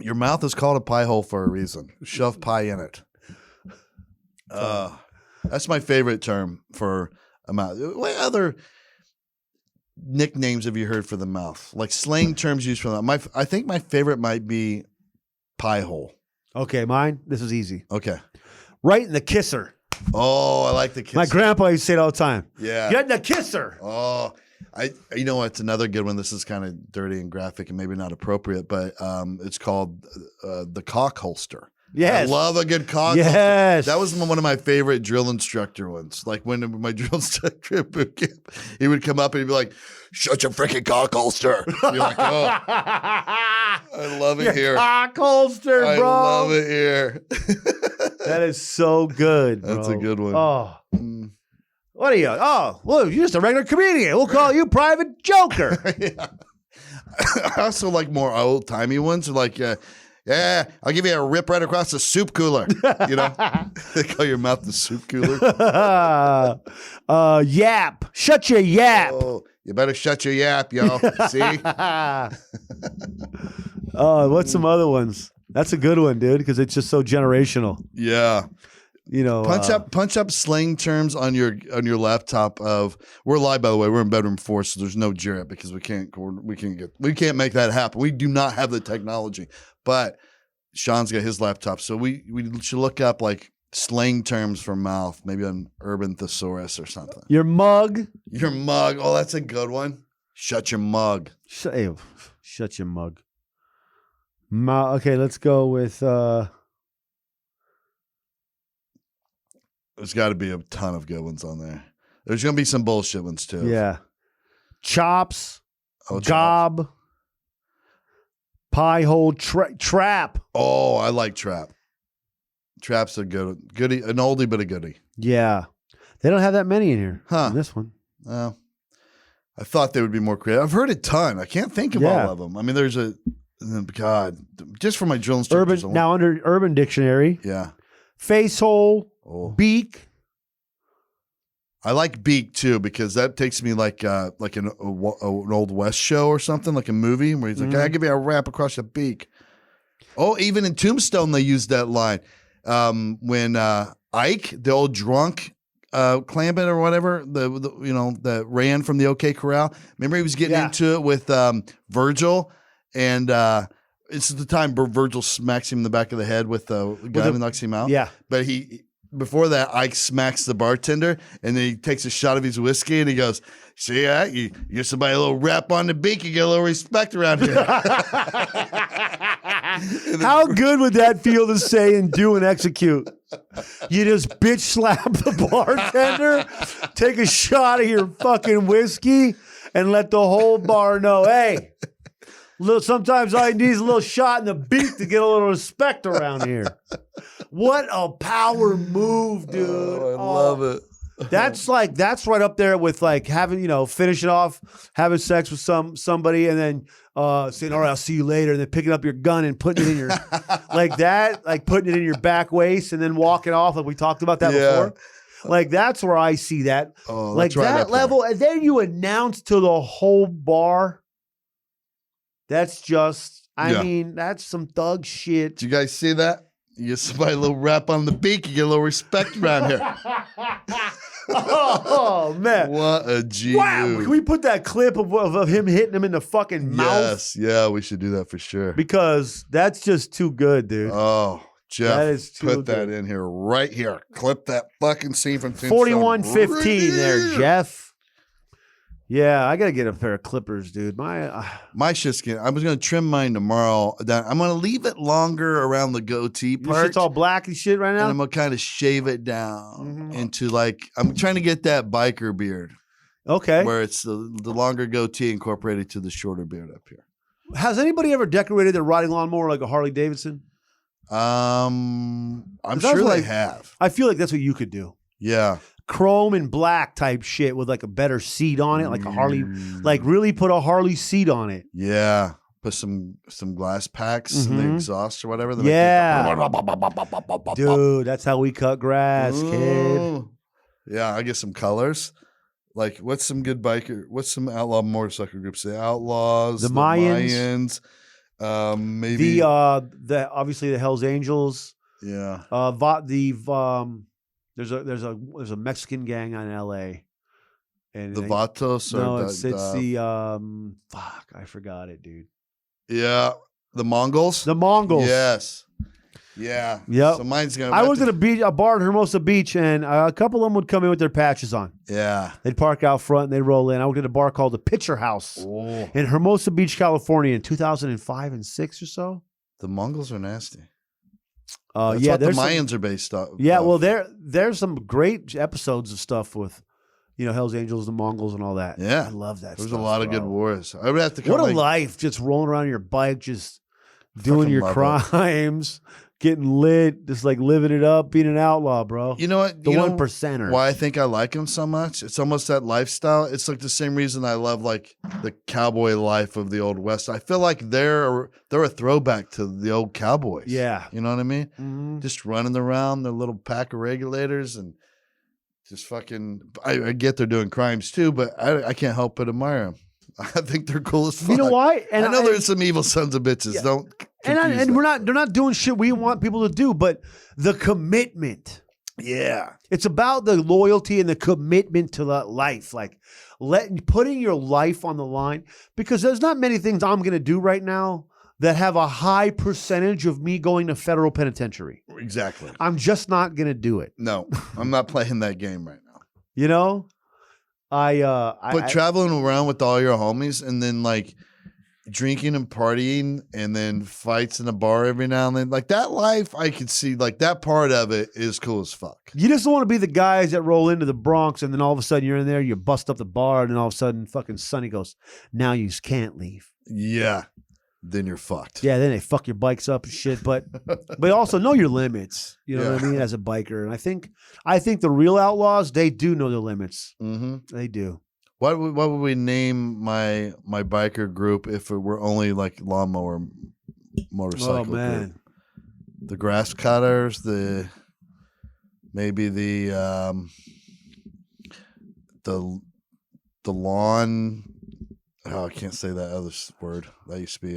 Your mouth is called a pie hole for a reason. Shove pie in it. That's my favorite term for a mouth. What other nicknames have you heard for the mouth? Like slang terms used for the mouth. I think my favorite might be pie hole. Okay, mine. This is easy. Okay. Right in the kisser. Oh, I like the kisser. My grandpa used to say it all the time. Yeah. Get in the kisser. Oh, you know what's another good one? This is kind of dirty and graphic and maybe not appropriate, but it's called the cock holster. Yes. I love a good cock holster. That was one of my favorite drill instructor ones. Like when my drill instructor at boot camp, he would come up and he'd be like, "Shut your freaking cock holster." You're like, oh, I love it here. Cock holster, bro. I love it here. That is so good, bro. That's a good one. Oh. What are you? Oh, well, you're just a regular comedian. We'll call you Private Joker. Yeah. I also like more old-timey ones. Like, yeah, I'll give you a rip right across the soup cooler. You know? They call your mouth the soup cooler. Yap. Shut your yap. Oh, you better shut your yap, yo. See? Oh, what's some other ones? That's a good one, dude, because it's just so generational. Yeah. Punch up slang terms on your laptop. We're live, by the way. We're in bedroom 4, so there's no Jarrett because we can't make that happen. We do not have the technology, but Sean's got his laptop, so we should look up like slang terms for mouth, maybe on Urban Thesaurus or something. Your mug. Oh, that's a good one. Shut your mug. Shut your mug. Okay, let's go with. There's got to be a ton of good ones on there. There's gonna be some bullshit ones too. Yeah. Chops. Oh, Chops. Gob. Pie hole. Trap. Oh, I like Trap. Trap's a goodie, an oldie but a goodie. Yeah. They don't have that many in here. Huh. In this one. I thought they would be more creative. I've heard a ton. I can't think of all of them. I mean, there's God, just for my drill instructors. Under Urban Dictionary. Yeah. Face hole. Oh. Beak. I like Beak too because that takes me like an old West show or something, like a movie where he's like, "I give you a rap across the beak." Oh, even in Tombstone they used that line when Ike, the old drunk. Clampett or whatever, that ran from the OK Corral. Remember he was getting into it with Virgil, and it's the time Virgil smacks him in the back of the head with the gun and knocks him out. Yeah, but before that, Ike smacks the bartender, and then he takes a shot of his whiskey, and he goes, "See that? You give somebody a little rap on the beak, you get a little respect around here." How good would that feel to say and do and execute? You just bitch slap the bartender, take a shot of your fucking whiskey, and let the whole bar know, hey, sometimes all you need is a little shot in the beak to get a little respect around here. What a power move, dude. Oh, I love it. That's right up there with like having, finishing off, having sex with somebody and then saying, all right, I'll see you later. And then picking up your gun and putting it in your, like that, like putting it in your back waist and then walking off. Like we talked about that before. Like that's where I see that. Oh, like that level. And then you announce to the whole bar. That's just, I mean, that's some thug shit. Did you guys see that? You get somebody a little rap on the beak, you get a little respect around here. Oh, man. What a G. Wow. Can we put that clip of him hitting him in the fucking mouth? Yes. Yeah, we should do that for sure. Because that's just too good, dude. Oh, Jeff, that is too put that in here right here. Clip that fucking scene from 4115 there, Jeff. Yeah, I got to get a pair of clippers, dude. My shit's getting, I was going to trim mine tomorrow. I'm going to leave it longer around the goatee part. Your shit's all black and shit right now? And I'm going to kind of shave it down into like, I'm trying to get that biker beard. Okay. Where it's the longer goatee incorporated to the shorter beard up here. Has anybody ever decorated their riding lawnmower like a Harley Davidson? I'm sure they have. I feel like that's what you could do. Yeah. Chrome and black type shit with like a better seat on it, like a Harley, like really put a Harley seat on it. Yeah. Put some glass packs in the exhaust or whatever. Yeah. Dude, that's how we cut grass, kid. Yeah, I get some colors. Like, what's some outlaw motorcycle groups? The Outlaws, the Mayans. Maybe obviously the Hells Angels. Yeah. There's a Mexican gang on LA. And the Vatos I forgot it, dude. Yeah. The Mongols? The Mongols. Yes. Yeah. Yep. So mine's gonna. I was at a bar in Hermosa Beach, and a couple of them would come in with their patches on. Yeah. They'd park out front and they'd roll in. I worked at a bar called the Pitcher House in Hermosa Beach, California in 2005 and 6 or so. The Mongols are nasty. That's what the Mayans are based off. Yeah, well, there's some great episodes of stuff with, Hells Angels, the Mongols, and all that. Yeah, I love that. There's a lot of good wars. I would have to. What a life! Just rolling around your bike, just doing your crimes, getting lit, just like living it up, being an outlaw, bro. You know what? The 1%er. Why I think I like them so much? It's almost that lifestyle. It's like the same reason I love like the cowboy life of the old West. I feel like they're a throwback to the old cowboys. Yeah, you know what I mean? Mm-hmm. Just running around their little pack of regulators and just fucking. I get they're doing crimes too, but I can't help but admire them. I think they're cool as fuck. You know why? And I know there's some evil sons of bitches. Yeah. They're not doing shit we want people to do, but the commitment. Yeah. It's about the loyalty and the commitment to that life. Like putting your life on the line, because there's not many things I'm going to do right now that have a high percentage of me going to federal penitentiary. Exactly. I'm just not going to do it. No, I'm not playing that game right now. But traveling around with all your homies and then like drinking and partying and then fights in a bar every now and then. Like that life, I could see like that part of it is cool as fuck. You just don't want to be the guys that roll into the Bronx and then all of a sudden you're in there, you bust up the bar, and then all of a sudden fucking Sonny goes, now you just can't leave. Yeah. Then you're fucked. Yeah, then they fuck your bikes up and shit. But also know your limits. You know what I mean? As a biker. And I think the real outlaws, they do know their limits. Mm-hmm. They do. What would we name my biker group if it were only like lawnmower motorcycle group? The grass cutters, the lawn. Oh, I can't say that other word. That used to be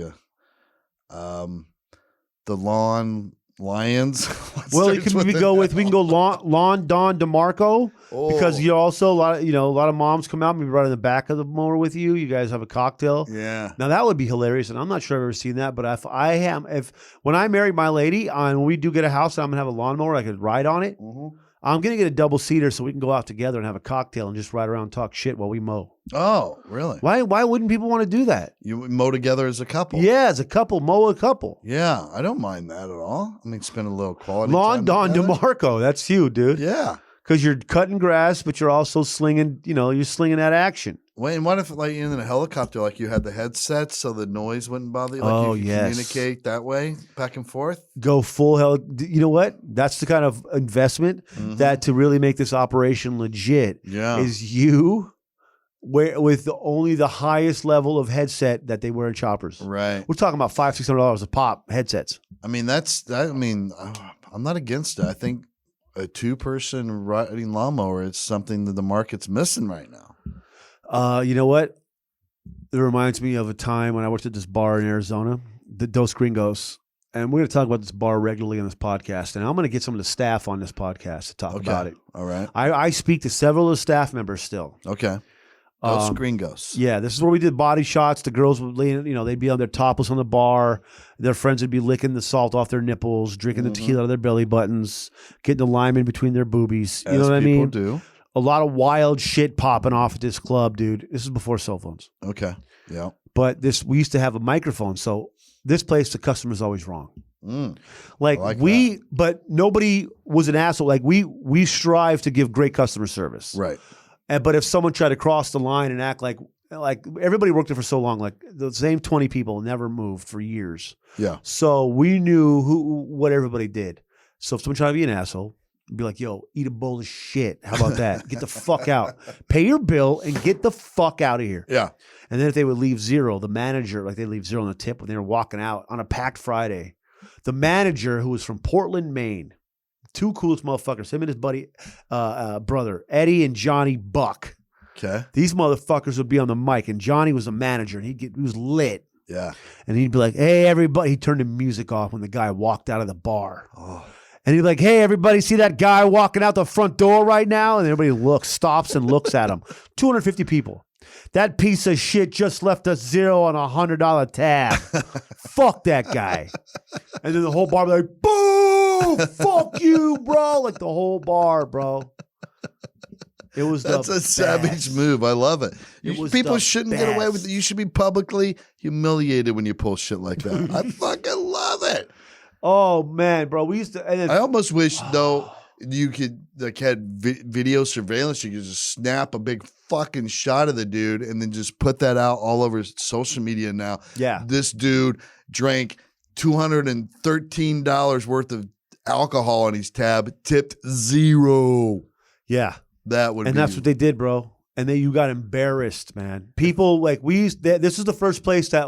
the lawn lions. Well, we can go lawn Don DeMarco because you're also a lot of moms come out and be right in the back of the mower with you. You guys have a cocktail. Yeah. Now that would be hilarious, and I'm not sure I've ever seen that. But if when I marry my lady, and when we do get a house, and I'm gonna have a lawnmower, I could ride on it. Mm-hmm. I'm gonna get a double seater so we can go out together and have a cocktail and just ride around and talk shit while we mow. Oh, really? Why wouldn't people want to do that? You mow together as a couple? Yeah, as a couple, mow a couple. Yeah, I don't mind that at all. I mean, spend a little quality Lawn Don DeMarco, that's you, dude. Yeah. Because you're cutting grass, but you're also slinging, you're slinging that action. Wait, and what if, like, in a helicopter, like, you had the headset so the noise wouldn't bother you? Like, you could communicate that way, back and forth? Go full hell. You know what? That's the kind of investment that to really make this operation legit is you with only the highest level of headset that they wear in choppers. Right. We're talking about $500-$600 a pop headsets. I mean, I'm not against it. I think a 2-person riding lawnmower is something that the market's missing right now. You know what? It reminds me of a time when I worked at this bar in Arizona, the Dos Gringos. And we're going to talk about this bar regularly on this podcast. And I'm going to get some of the staff on this podcast to talk about it. All right. I speak to several of the staff members still. Okay. Dos Gringos. Yeah, this is where we did body shots. The girls would lean, they'd be on their topless on the bar. Their friends would be licking the salt off their nipples, drinking the tequila out of their belly buttons, getting the lime in between their boobies. You know what I mean? Do. A lot of wild shit popping off at this club, dude. This is before cell phones. Okay. Yeah. But we used to have a microphone. So this place, the customer's always wrong. But nobody was an asshole. Like we strive to give great customer service. Right. But if someone tried to cross the line and act like everybody worked there for so long, like the same 20 people never moved for years. Yeah. So we knew what everybody did. So if someone tried to be an asshole, be like, yo, eat a bowl of shit. How about that? Get the fuck out. Pay your bill and get the fuck out of here. Yeah. And then if they would leave zero, the manager, they leave zero on the tip when they were walking out on a packed Friday. The manager, who was from Portland, Maine, 2 coolest motherfuckers, him and his buddy, brother, Eddie and Johnny Buck. Okay. These motherfuckers would be on the mic, and Johnny was a manager, and he was lit. Yeah. And he'd be like, hey, everybody. He turned the music off when the guy walked out of the bar. Oh. And he'd be like, hey, everybody, see that guy walking out the front door right now? And everybody stops and looks at him. 250 people. That piece of shit just left us zero on a $100 tab. Fuck that guy. And then the whole bar would be like, boo, fuck you, bro. Like the whole bar, bro. That's a savage move. I love it. People shouldn't get away with it. You should be publicly humiliated when you pull shit like that. I fucking love it. Oh man, bro, we used to. And I almost wish though you could had video surveillance. You could just snap a big fucking shot of the dude and then just put that out all over social media. Now, this dude drank $213 worth of alcohol on his tab, tipped zero. Yeah, that's what they did, bro. And then you got embarrassed, man. People this is the first place that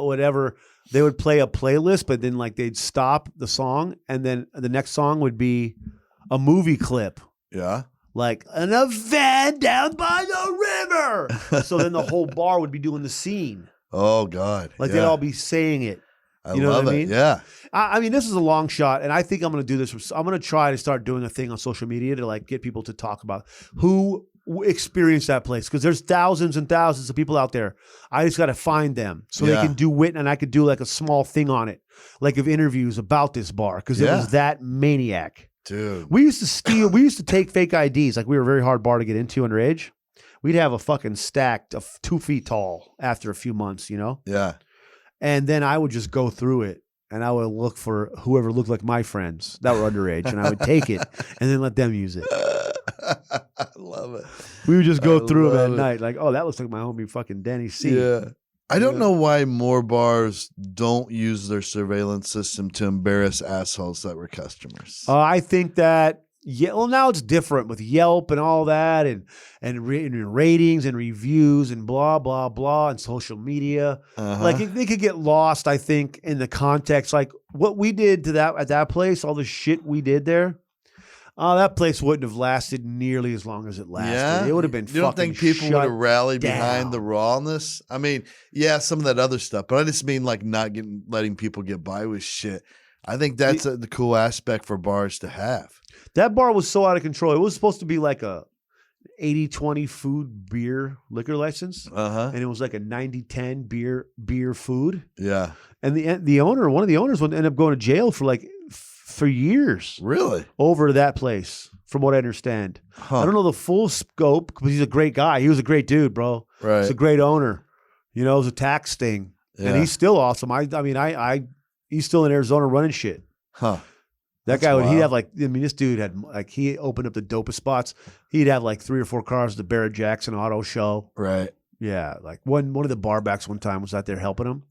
they would play a playlist, but then they'd stop the song, and then the next song would be a movie clip. Yeah. Like an event down by the river. So then the whole bar would be doing the scene. Oh God. They'd all be saying it. I love it. Yeah. I mean, this is a long shot, and I think I'm going to do this. I'm going to try to start doing a thing on social media to get people to talk about who experienced that place, because there's thousands and thousands of people out there. I just got to find them so they can do and I could do a small thing on it, of interviews about this bar, because it was that maniac. Dude. We used to steal. We used to take fake IDs. We were a very hard bar to get into underage. We'd have a fucking stack of 2 feet tall after a few months, Yeah. And then I would just go through it, and I would look for whoever looked like my friends that were underage, and I would take it and then let them use it. I love it. We would just go through them at night, like, oh, that looks like my homie fucking Denny C. Yeah. I don't know why more bars don't use their surveillance system to embarrass assholes that were customers. I think that, well, now it's different with Yelp and all that, and ratings and reviews and blah, blah, blah, and social media. Like, they could get lost, I think, in the context. Like, what we did to that at that place, all the shit we did there, that place wouldn't have lasted nearly as long as it lasted. Yeah? It would have been fucking. You don't think people would have rallied down behind the rawness? I mean, yeah, some of that other stuff, but I just mean like not letting people get by with shit. I think that's the cool aspect for bars to have. That bar was so out of control. It was supposed to be like a 80-20 food, beer, liquor license. And it was like a 90-10 beer, food. Yeah. And the owner, one of the owners, would end up going to jail for years. Really? Over that place, from what I understand. I don't know the full scope, because he's a great guy. He was a great dude, bro. Right. He's a great owner. You know, it was a tax thing. Yeah. And he's still awesome. I mean, he's still in Arizona running shit. That guy he'd have this dude had he opened up the dopest spots. He'd have like 3 or 4 cars at the Barrett Jackson Auto Show. Right. Yeah. Like one of the barbacks one time was out there helping him,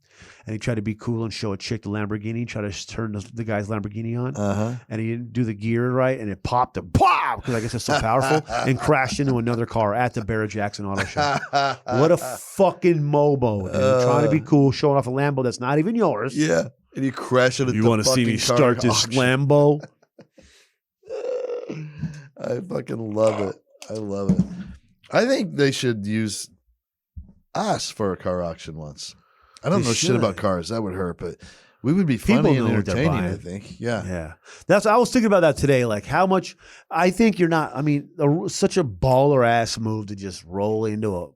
and he tried to be cool and show a chick the Lamborghini, try to turn the guy's Lamborghini on. And he didn't do the gear right, and it popped because I guess it's so powerful, and crashed into another car at the Barrett Jackson Auto Show. What a fucking mobo, dude. Trying to be cool, showing off a Lambo that's not even yours. Yeah. And you crash it at you the want to see me start this auction. Lambo? I fucking love it. I love it. I think they should use us for a car auction once. I don't know shit about cars. That would hurt, but we would be funny and entertaining, I think. Yeah. Yeah. I was thinking about that today. Like how much I think you're not, such a baller ass move to just roll into a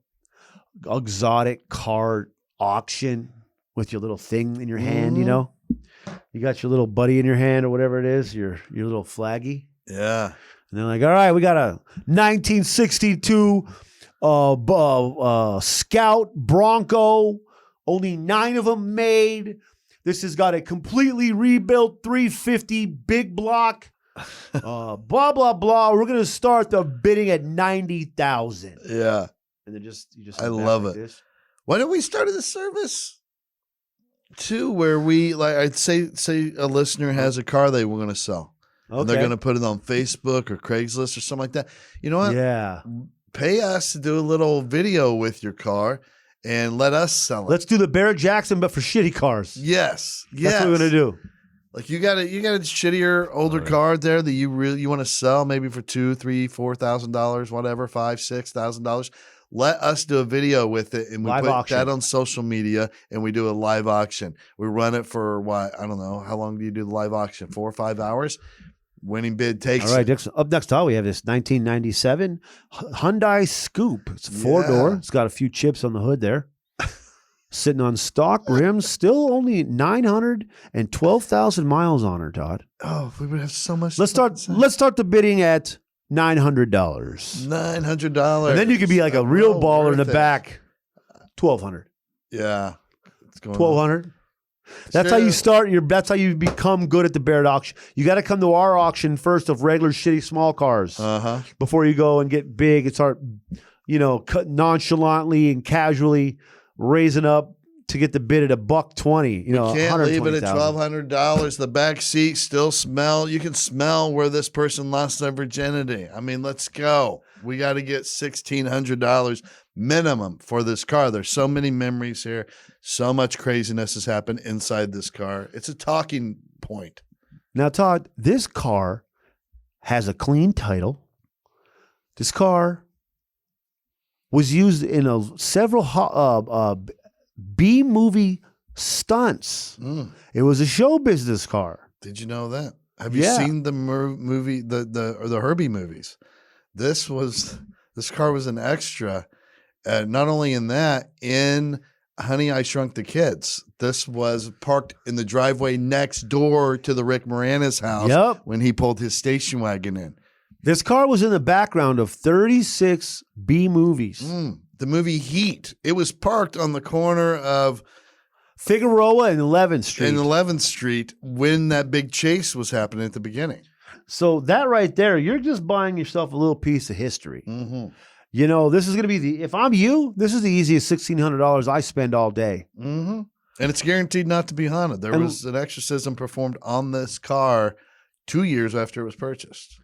exotic car auction with your little thing in your hand, you know? You got your little buddy in your hand or whatever it is, your little flaggy. Yeah. And they're like, all right, we got a 1962 Scout Bronco, only 9 of them made. This has got a completely rebuilt 350 big block. Blah, blah, blah. We're going to start the bidding at 90,000. Yeah. And then you just I love it. This. Why don't we start a service too, where we I'd say a listener has a car they were going to sell. Okay. And they're going to put it on Facebook or Craigslist or something like that. You know what? Yeah. Pay us to do a little video with your car and let us sell it. Let's do the Barrett Jackson, but for shitty cars. Yes. That's what we're going to do. Like you got a shittier older car there that you want to sell maybe for $2,000, $3,000, $4,000, whatever, $5,000, $6,000. Let us do a video with it, and we put that on social media, and we do a live auction. We run it for what? I don't know. How long do you do the live auction? 4 or 5 hours? Winning bid takes. All right. Up next, we have this 1997 Hyundai Scoop. It's a 4-door. It's got a few chips on the hood there. Sitting on stock rims, still only 912,000 miles on her, Todd. Oh, we would have so much. Let's start the bidding at $900. $900. And then you could be like a real baller in the back. $1,200. Yeah. $1,200. That's how you start that's how you become good at the Barrett auction. You got to come to our auction first of regular shitty small cars before you go and get big and start, cut nonchalantly and casually raising up to get the bid at $120. You can't leave it at $1,200. The back seat still smell. You can smell where this person lost their virginity. I mean, let's go. We got to get $1,600 minimum for this car. There's so many memories here. So much craziness has happened inside this car. It's a talking point. Now, Todd, this car has a clean title. This car was used in several B-movie stunts. It was a show business car. Did you know that? Have you seen the movie, the Herbie movies? This car was an extra. Not only in that, in Honey, I Shrunk the Kids. This was parked in the driveway next door to the Rick Moranis house when he pulled his station wagon in. This car was in the background of 36 B movies. The movie Heat. It was parked on the corner of Figueroa and 11th Street. In 11th Street when that big chase was happening at the beginning. So that right there, you're just buying yourself a little piece of history. Mm-hmm. You know, this is going to be if I'm you, this is the easiest $1,600 I spend all day. Mm-hmm. And it's guaranteed not to be haunted. There was an exorcism performed on this car 2 years after it was purchased.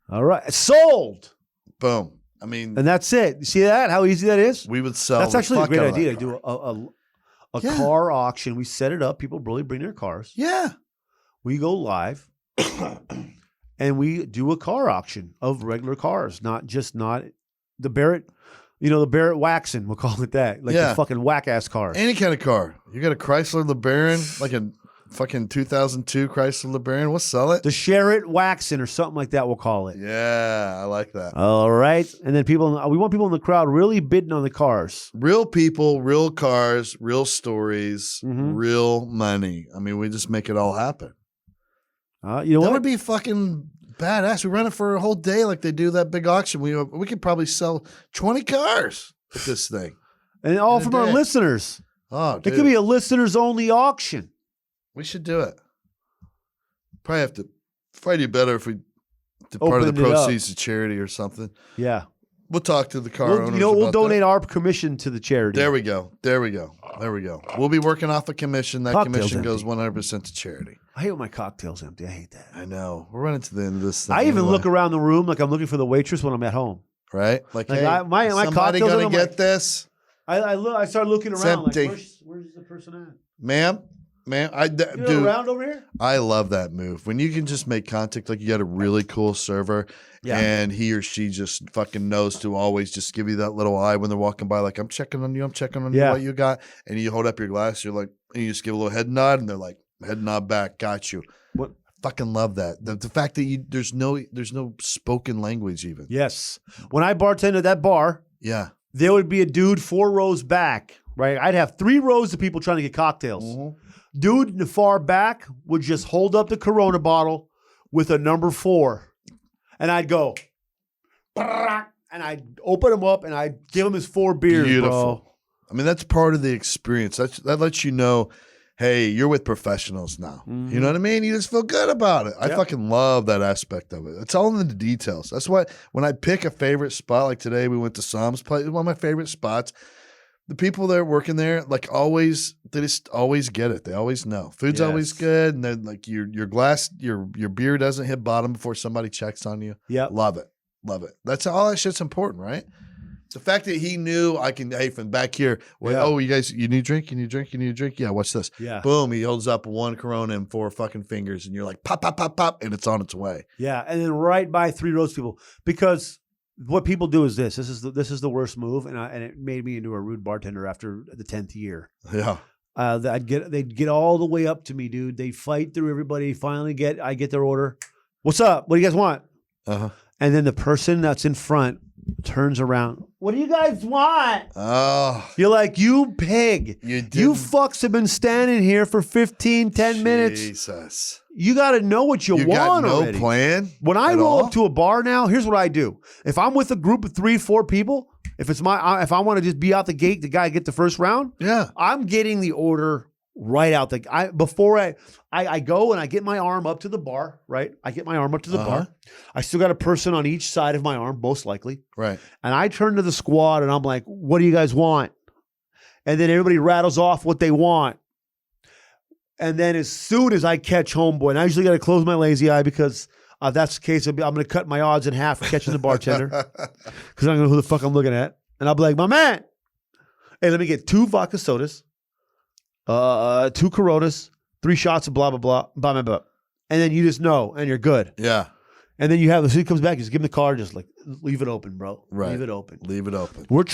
All right. Sold. Boom. I mean. And that's it. You see that? How easy that is? We would sell. That's actually a great idea to car. do a car auction. We set it up. People really bring their cars. Yeah. We go live and we do a car auction of regular cars, not the Barrett, the Barrett waxing, we'll call it that. Like the fucking whack-ass cars. Any kind of car. You got a Chrysler LeBaron, like a fucking 2002 Chrysler LeBaron, we'll sell it. The Sherritt waxing or something like that, we'll call it. Yeah, I like that. All right. And then we want people in the crowd really bidding on the cars. Real people, real cars, real stories, real money. I mean, we just make it all happen. You know that what? would be fucking badass. We run it for a whole day like they do that big auction. We could probably sell 20 cars with this thing. And all from our listeners. Oh, dude. It could be a listeners-only auction. We should do it. Probably do better if we did part of the proceeds to charity or something. Yeah. We'll talk to the car owners. We'll donate our commission to the charity. There we go. We'll be working off a commission. That commission goes 100% to charity. I hate when my cocktail's empty. I hate that. I know. We're running to the end of this thing. I even look around the room like I'm looking for the waitress when I'm at home. Right? Like hey, my somebody cocktail's going to get this? I start looking around like, where's the person at? Ma'am, dude, around over here? I love that move. When you can just make contact, like you got a really cool server and he or she just fucking knows to always just give you that little eye when they're walking by, like, I'm checking on you, what you got. And you hold up your glass, you're like, and you just give a little head nod and they're like, head nod back, got you. What? I fucking love that. The fact that there's no spoken language even. Yes. When I bartended at that bar, there would be a dude 4 rows back, right? I'd have 3 rows of people trying to get cocktails. Mm-hmm. Dude in the far back would just hold up the Corona bottle with a number 4. And I'd go, and I'd open him up and I'd give him his 4 beers, Beautiful. Bro. I mean, that's part of the experience. That lets you know, hey, you're with professionals now. Mm-hmm. You know what I mean? You just feel good about it. I fucking love that aspect of it. It's all in the details. That's why when I pick a favorite spot, like today we went to Sam's place, one of my favorite spots. The people that are working there, like always, they just always get it. They always know. Food's always good. And then like your glass, your beer doesn't hit bottom before somebody checks on you. Yeah. Love it. That's all that shit's important, right? The fact that he knew from back here, you guys, you need a drink? You need a drink? Yeah, what's this? Yeah. Boom, he holds up 1 Corona and 4 fucking fingers and you're like, pop, pop, pop, pop, and it's on its way. Yeah, and then right by 3 rows people. Because what people do is this is the worst move, and it made me into a rude bartender after the 10th year. Yeah. They'd get all the way up to me, dude. They'd fight through everybody. Finally I get their order. What's up? What do you guys want? Uh-huh. And then the person that's in front turns around. What do you guys want? Oh. You're like, you pig. You fucks have been standing here for 10 minutes. Jesus. You got to know what you want got no already. Plan when I roll up to a bar now, here's what I do. If I'm with a group of 3-4 people, if I want to just be out the gate, the guy get the first round, I'm getting the order right out before I go and I get my arm up to the bar, right? I get my arm up to the bar. I still got a person on each side of my arm, most likely. Right. And I turn to the squad and I'm like, what do you guys want? And then everybody rattles off what they want. And then as soon as I catch homeboy, and I usually got to close my lazy eye because if that's the case, I'm going to cut my odds in half for catching the bartender because I don't know who the fuck I'm looking at. And I'll be like, my man, hey, let me get 2 vodka sodas, 2 Coronas, 3 shots of blah, blah, blah, blah, blah, blah. And then you just know, and you're good. Yeah. And then as he comes back, just give him the card, just like, leave it open, bro. Right. Leave it open. We're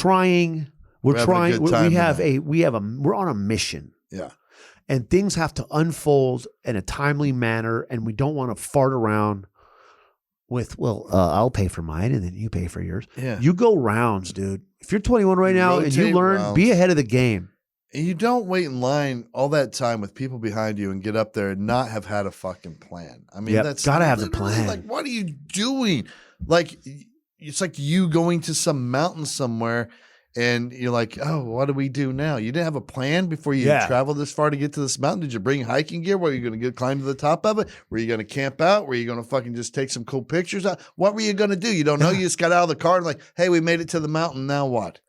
on a mission. Yeah. And things have to unfold in a timely manner, and we don't want to fart around with, I'll pay for mine, and then you pay for yours. Yeah. You go rounds, dude. If you're 21 right now and you learn, rounds. Be ahead of the game. And you don't wait in line all that time with people behind you and get up there and not have had a fucking plan. I mean, that's got to have the plan. Like, what are you doing? Like, it's like you going to some mountain somewhere And you're like, oh, what do we do now? You didn't have a plan before you traveled this far to get to this mountain? Did you bring hiking gear? Were you going to climb to the top of it? Were you going to camp out? Were you going to fucking just take some cool pictures out? What were you going to do? You don't know. You just got out of the car and like, hey, we made it to the mountain. Now what?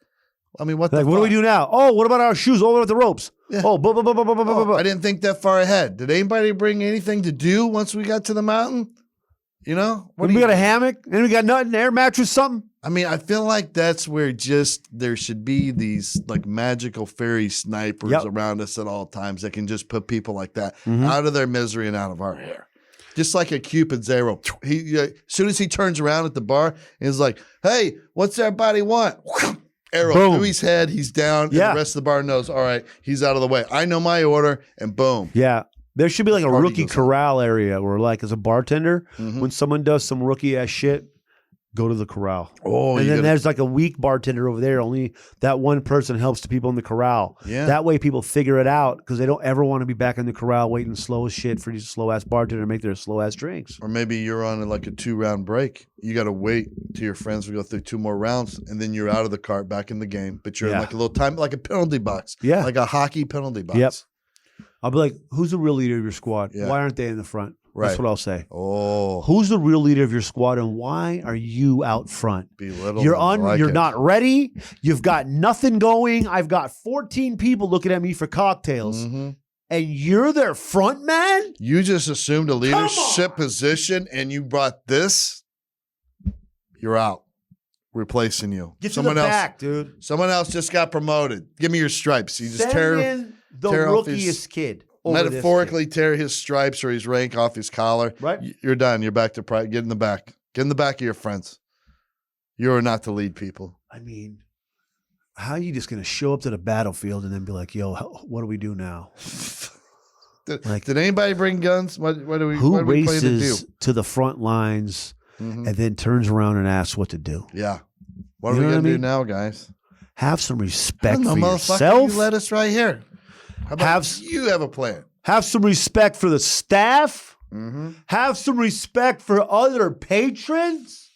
I mean, what do we do now? Oh, what about our shoes? Oh, what about the ropes? Yeah. Oh, I didn't think that far ahead. Did anybody bring anything to do once we got to the mountain? You know? We got a hammock, and we got nothing, air mattress, something. I mean, I feel like that's where there should be these like magical fairy snipers around us at all times that can just put people like that out of their misery and out of our hair. Just like a Cupid's arrow. As soon as he turns around at the bar, he's like, hey, what's everybody want? Arrow through his head, he's down, and the rest of the bar knows, all right, he's out of the way. I know my order, and boom. Yeah. There should be like a rookie corral area where like as a bartender, when someone does some rookie ass shit, go to the corral. Oh, and then there's like a weak bartender over there. Only that one person helps the people in the corral. Yeah. That way people figure it out because they don't ever want to be back in the corral waiting slow as shit for these slow ass bartender to make their slow ass drinks. Or maybe you're on like a 2-round break. You got to wait till your friends will go through 2 more rounds and then you're out of the cart back in the game. But you're in like a little time, like a penalty box. Yeah. Like a hockey penalty box. Yep. I'll be like, who's the real leader of your squad? Yeah. Why aren't they in the front? Right. That's what I'll say. Oh, who's the real leader of your squad, and why are you out front? You're not ready. You've got nothing going. I've got 14 people looking at me for cocktails, and you're their front man. You just assumed a leadership position, and you brought this. You're out. Replacing you. Get someone to the back, dude. Someone else just got promoted. Give me your stripes. You just tear the rookiest kid. Metaphorically tear his stripes or his rank off his collar. Right. You're done. You're back to pride. Get in the back. Get in the back of your friends. You are not to lead people. I mean, how are you just going to show up to the battlefield and then be like, yo, what do we do now? Did anybody bring guns? What do we Who races to the front lines and then turns around and asks what to do? Yeah. What are we going to do now, guys? Have some respect for yourself. You let us right here. How about you have a plan? Have some respect for the staff. Have some respect for other patrons.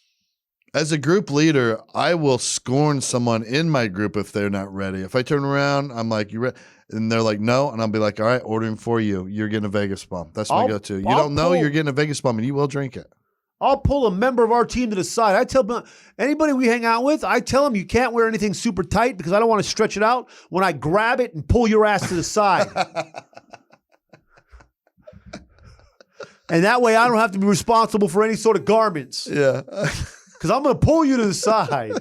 As a group leader, I will scorn someone in my group if they're not ready. If I turn around, I'm like, you ready? And they're like, no. And I'll be like, all right, ordering for you. You're getting a Vegas bomb. That's my go-to. You don't know you're getting a Vegas bomb, and you will drink it. I'll pull a member of our team to the side. I tell anybody we hang out with, I tell them you can't wear anything super tight because I don't want to stretch it out when I grab it and pull your ass to the side. And that way I don't have to be responsible for any sort of garments. Yeah. Because I'm going to pull you to the side.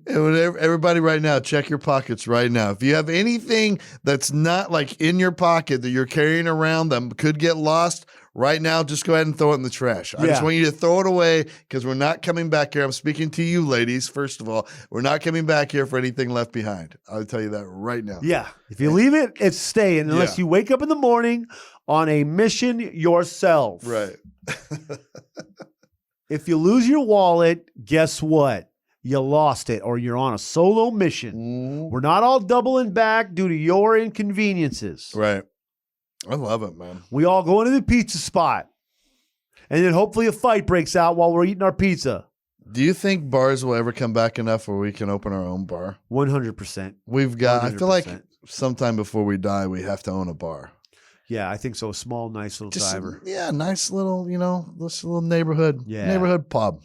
And everybody right now, check your pockets right now. If you have anything that's not like in your pocket that you're carrying around that could get lost, right now, just go ahead and throw it in the trash. I just want you to throw it away because we're not coming back here. I'm speaking to you, ladies, first of all. We're not coming back here for anything left behind. I'll tell you that right now. Yeah. If you leave it, it's staying unless you wake up in the morning on a mission yourself. Right. If you lose your wallet, guess what? You lost it or you're on a solo mission. We're not all doubling back due to your inconveniences. Right. I love it, man. We all go into the pizza spot, and then hopefully a fight breaks out while we're eating our pizza. Do you think bars will ever come back enough where we can open our own bar? 100%. We've got, 100%. I feel like sometime before we die, we have to own a bar. Yeah, I think so. A small, nice little diver. Yeah, nice little, this little neighborhood pub.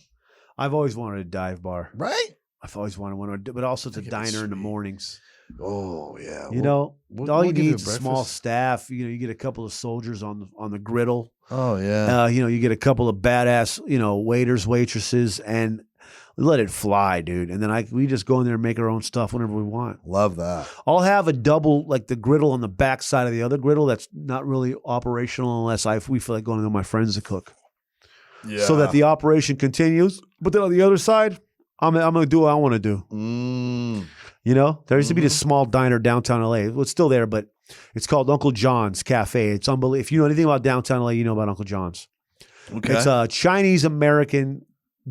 I've always wanted a dive bar. Right? I've always wanted one, but also it's a diner in the mornings. Oh yeah, all you need is a small staff. You get a couple of soldiers on the griddle. Oh yeah, you get a couple of badass waiters, waitresses, and let it fly, dude. And then we just go in there and make our own stuff whenever we want. Love that. I'll have a double, like the griddle on the back side of the other griddle that's not really operational unless we feel like going to my friends to cook. Yeah. So that the operation continues. But then on the other side, I'm gonna do what I want to do. There used to be this small diner downtown LA. Well, it's still there, but it's called Uncle John's Cafe. It's unbelievable. If you know anything about downtown LA, you know about Uncle John's. Okay. It's a Chinese American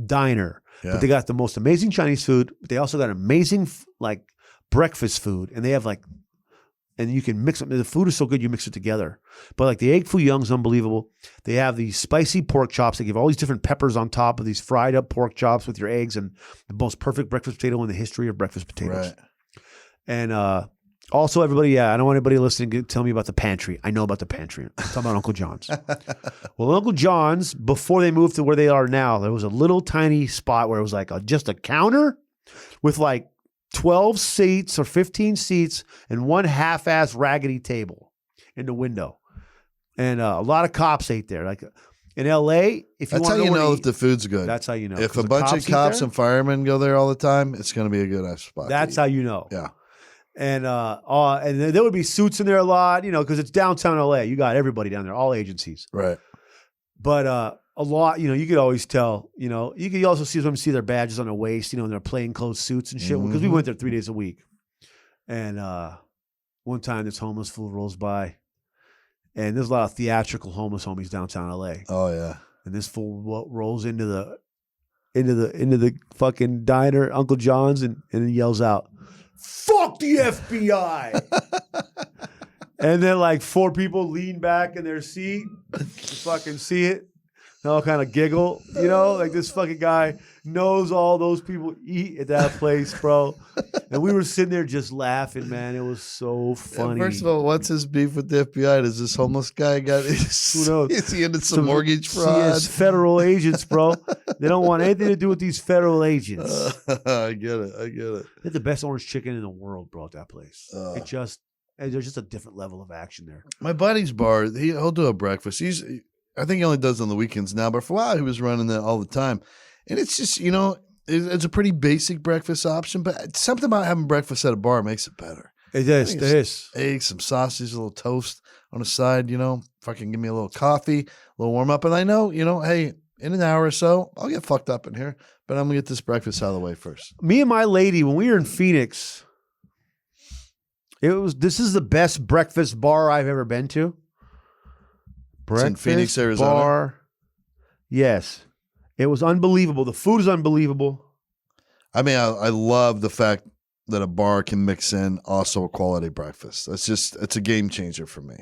diner, but they got the most amazing Chinese food. But they also got amazing breakfast food, and they have and you can mix it. The food is so good, you mix it together. But like the egg foo young's unbelievable. They have these spicy pork chops. They give all these different peppers on top of these fried up pork chops with your eggs, and the most perfect breakfast potato in the history of breakfast potatoes. Right. And also, everybody, I don't want anybody listening to tell me about the pantry. I know about the pantry. I'm talking about Uncle John's. Well, Uncle John's, before they moved to where they are now, there was a little tiny spot where it was like just a counter with like 12 seats or 15 seats and one half-ass raggedy table in the window. And a lot of cops ate there. Like in L.A., if you That's how you know if the food's good. That's how you know. If a bunch of cops and firemen go there all the time, it's going to be a good spot. That's how you know. Yeah. And there would be suits in there a lot, because it's downtown LA. You got everybody down there, all agencies. Right. But a lot, you could always tell, you could also see them see their badges on their waist, and their plainclothes suits and shit. Because we went there 3 days a week. And one time this homeless fool rolls by, and there's a lot of theatrical homeless homies downtown LA. Oh yeah. And this fool rolls into the fucking diner, Uncle John's, and he yells out, "Fuck the FBI!" And then like 4 people lean back in their seat to fucking see it. They all kind of giggle, like this fucking guy knows all those people eat at that place, bro. And we were sitting there just laughing, man. It was so funny. First of all, what's his beef with the FBI? Does this homeless guy got? Who knows? Is he into some mortgage fraud? Yes, federal agents, bro. They don't want anything to do with these federal agents. I get it. They're the best orange chicken in the world, bro. At that place, there's just a different level of action there. My buddy's bar, he'll do a breakfast. I think he only does it on the weekends now, but for a while he was running that all the time. And it's just, it's a pretty basic breakfast option, but something about having breakfast at a bar makes it better. It is. Eggs, some sausage, a little toast on the side, fucking give me a little coffee, a little warm up. And I know, hey, in an hour or so, I'll get fucked up in here, but I'm going to get this breakfast out of the way first. Me and my lady, when we were in Phoenix, this is the best breakfast bar I've ever been to. Breakfast in Phoenix, Arizona. Bar. Yes. It was unbelievable. The food is unbelievable. I mean, I love the fact that a bar can mix in also a quality breakfast. It's a game changer for me.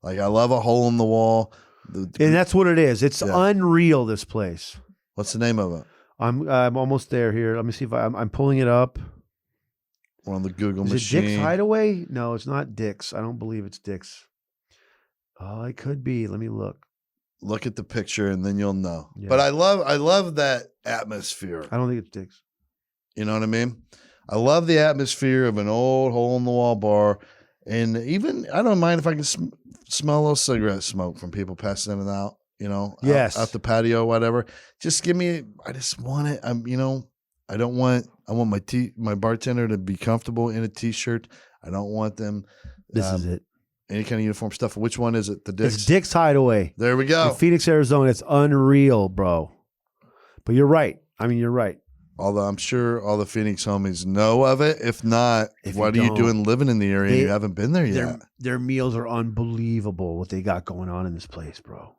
Like, I love a hole in the wall. And that's what it is. It's unreal, this place. What's the name of it? I'm almost there here. Let me see if I'm pulling it up. We're on the Google Is machine. it Dick's Hideaway? No, it's not Dick's. I don't believe it's Dick's. Oh, it could be. Let me look. Look at the picture and then you'll know. Yeah. But I love that atmosphere. I don't think it's Dick's. You know what I mean? I love the atmosphere of an old hole in the wall bar. And even, I don't mind if I can smell a little cigarette smoke from people passing in and out, Yes. out the patio or whatever. Just give me, I just want it. I want my bartender to be comfortable in a t-shirt. I don't want them. This is it. Any kind of uniform stuff. Which one is it? The Dick's? It's Dick's Hideaway. There we go. In Phoenix, Arizona. It's unreal, bro. But you're right. I mean, you're right. Although I'm sure all the Phoenix homies know of it. If not, what are you doing living in the area and you haven't been there yet? Their meals are unbelievable, what they got going on in this place, bro.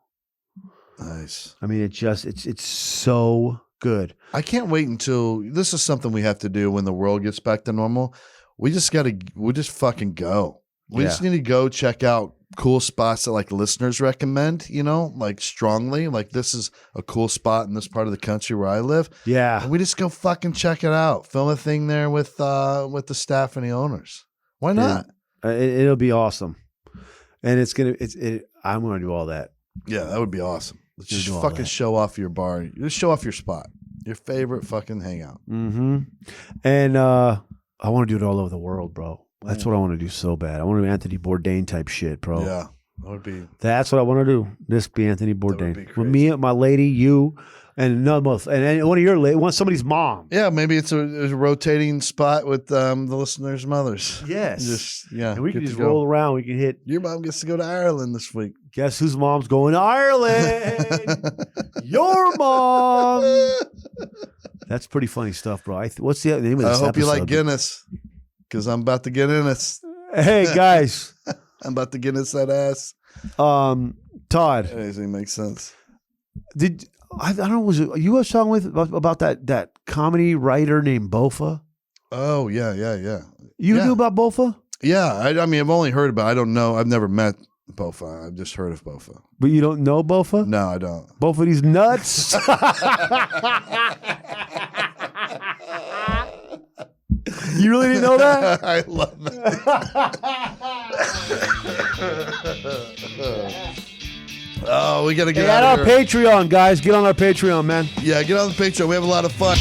Nice. I mean, it's so good. I can't wait until, this is something we have to do when the world gets back to normal. We'll just fucking go. We just need to go check out cool spots that like listeners recommend, like strongly. Like, this is a cool spot in this part of the country where I live. Yeah. And we just go fucking check it out. Film a thing there with the staff and the owners. Why not? It'll be awesome. And I'm going to do all that. Yeah, that would be awesome. Let's just fucking show off your bar. Just show off your spot. Your favorite fucking hangout. Mm-hmm. And I want to do it all over the world, bro. That's what I want to do so bad. I want to do Anthony Bourdain type shit, bro. Yeah, that would be. That's what I want to do. This be Anthony Bourdain. With me, my lady, you, and one of your somebody's mom. Yeah, maybe it's a rotating spot with the listeners' mothers. Yes. And we can just roll around. We can hit. Your mom gets to go to Ireland this week. Guess whose mom's going to Ireland? Your mom. That's pretty funny stuff, bro. What's the name of this episode? I hope you like Guinness. Because I'm about to get in it. Hey, guys. I'm about to get in that ass. Todd. Anything makes sense. I don't know, was it you was talking about that comedy writer named Bofa? Oh, yeah. You knew about Bofa? Yeah, I mean, I've only heard about it. I don't know. I've never met Bofa. I've just heard of Bofa. But you don't know Bofa? No, I don't. Both of these nuts? You really didn't know that? I love that. Oh, we got to get out on of our here. Patreon, guys. Get on our Patreon, man. Yeah, get on the Patreon. We have a lot of fun.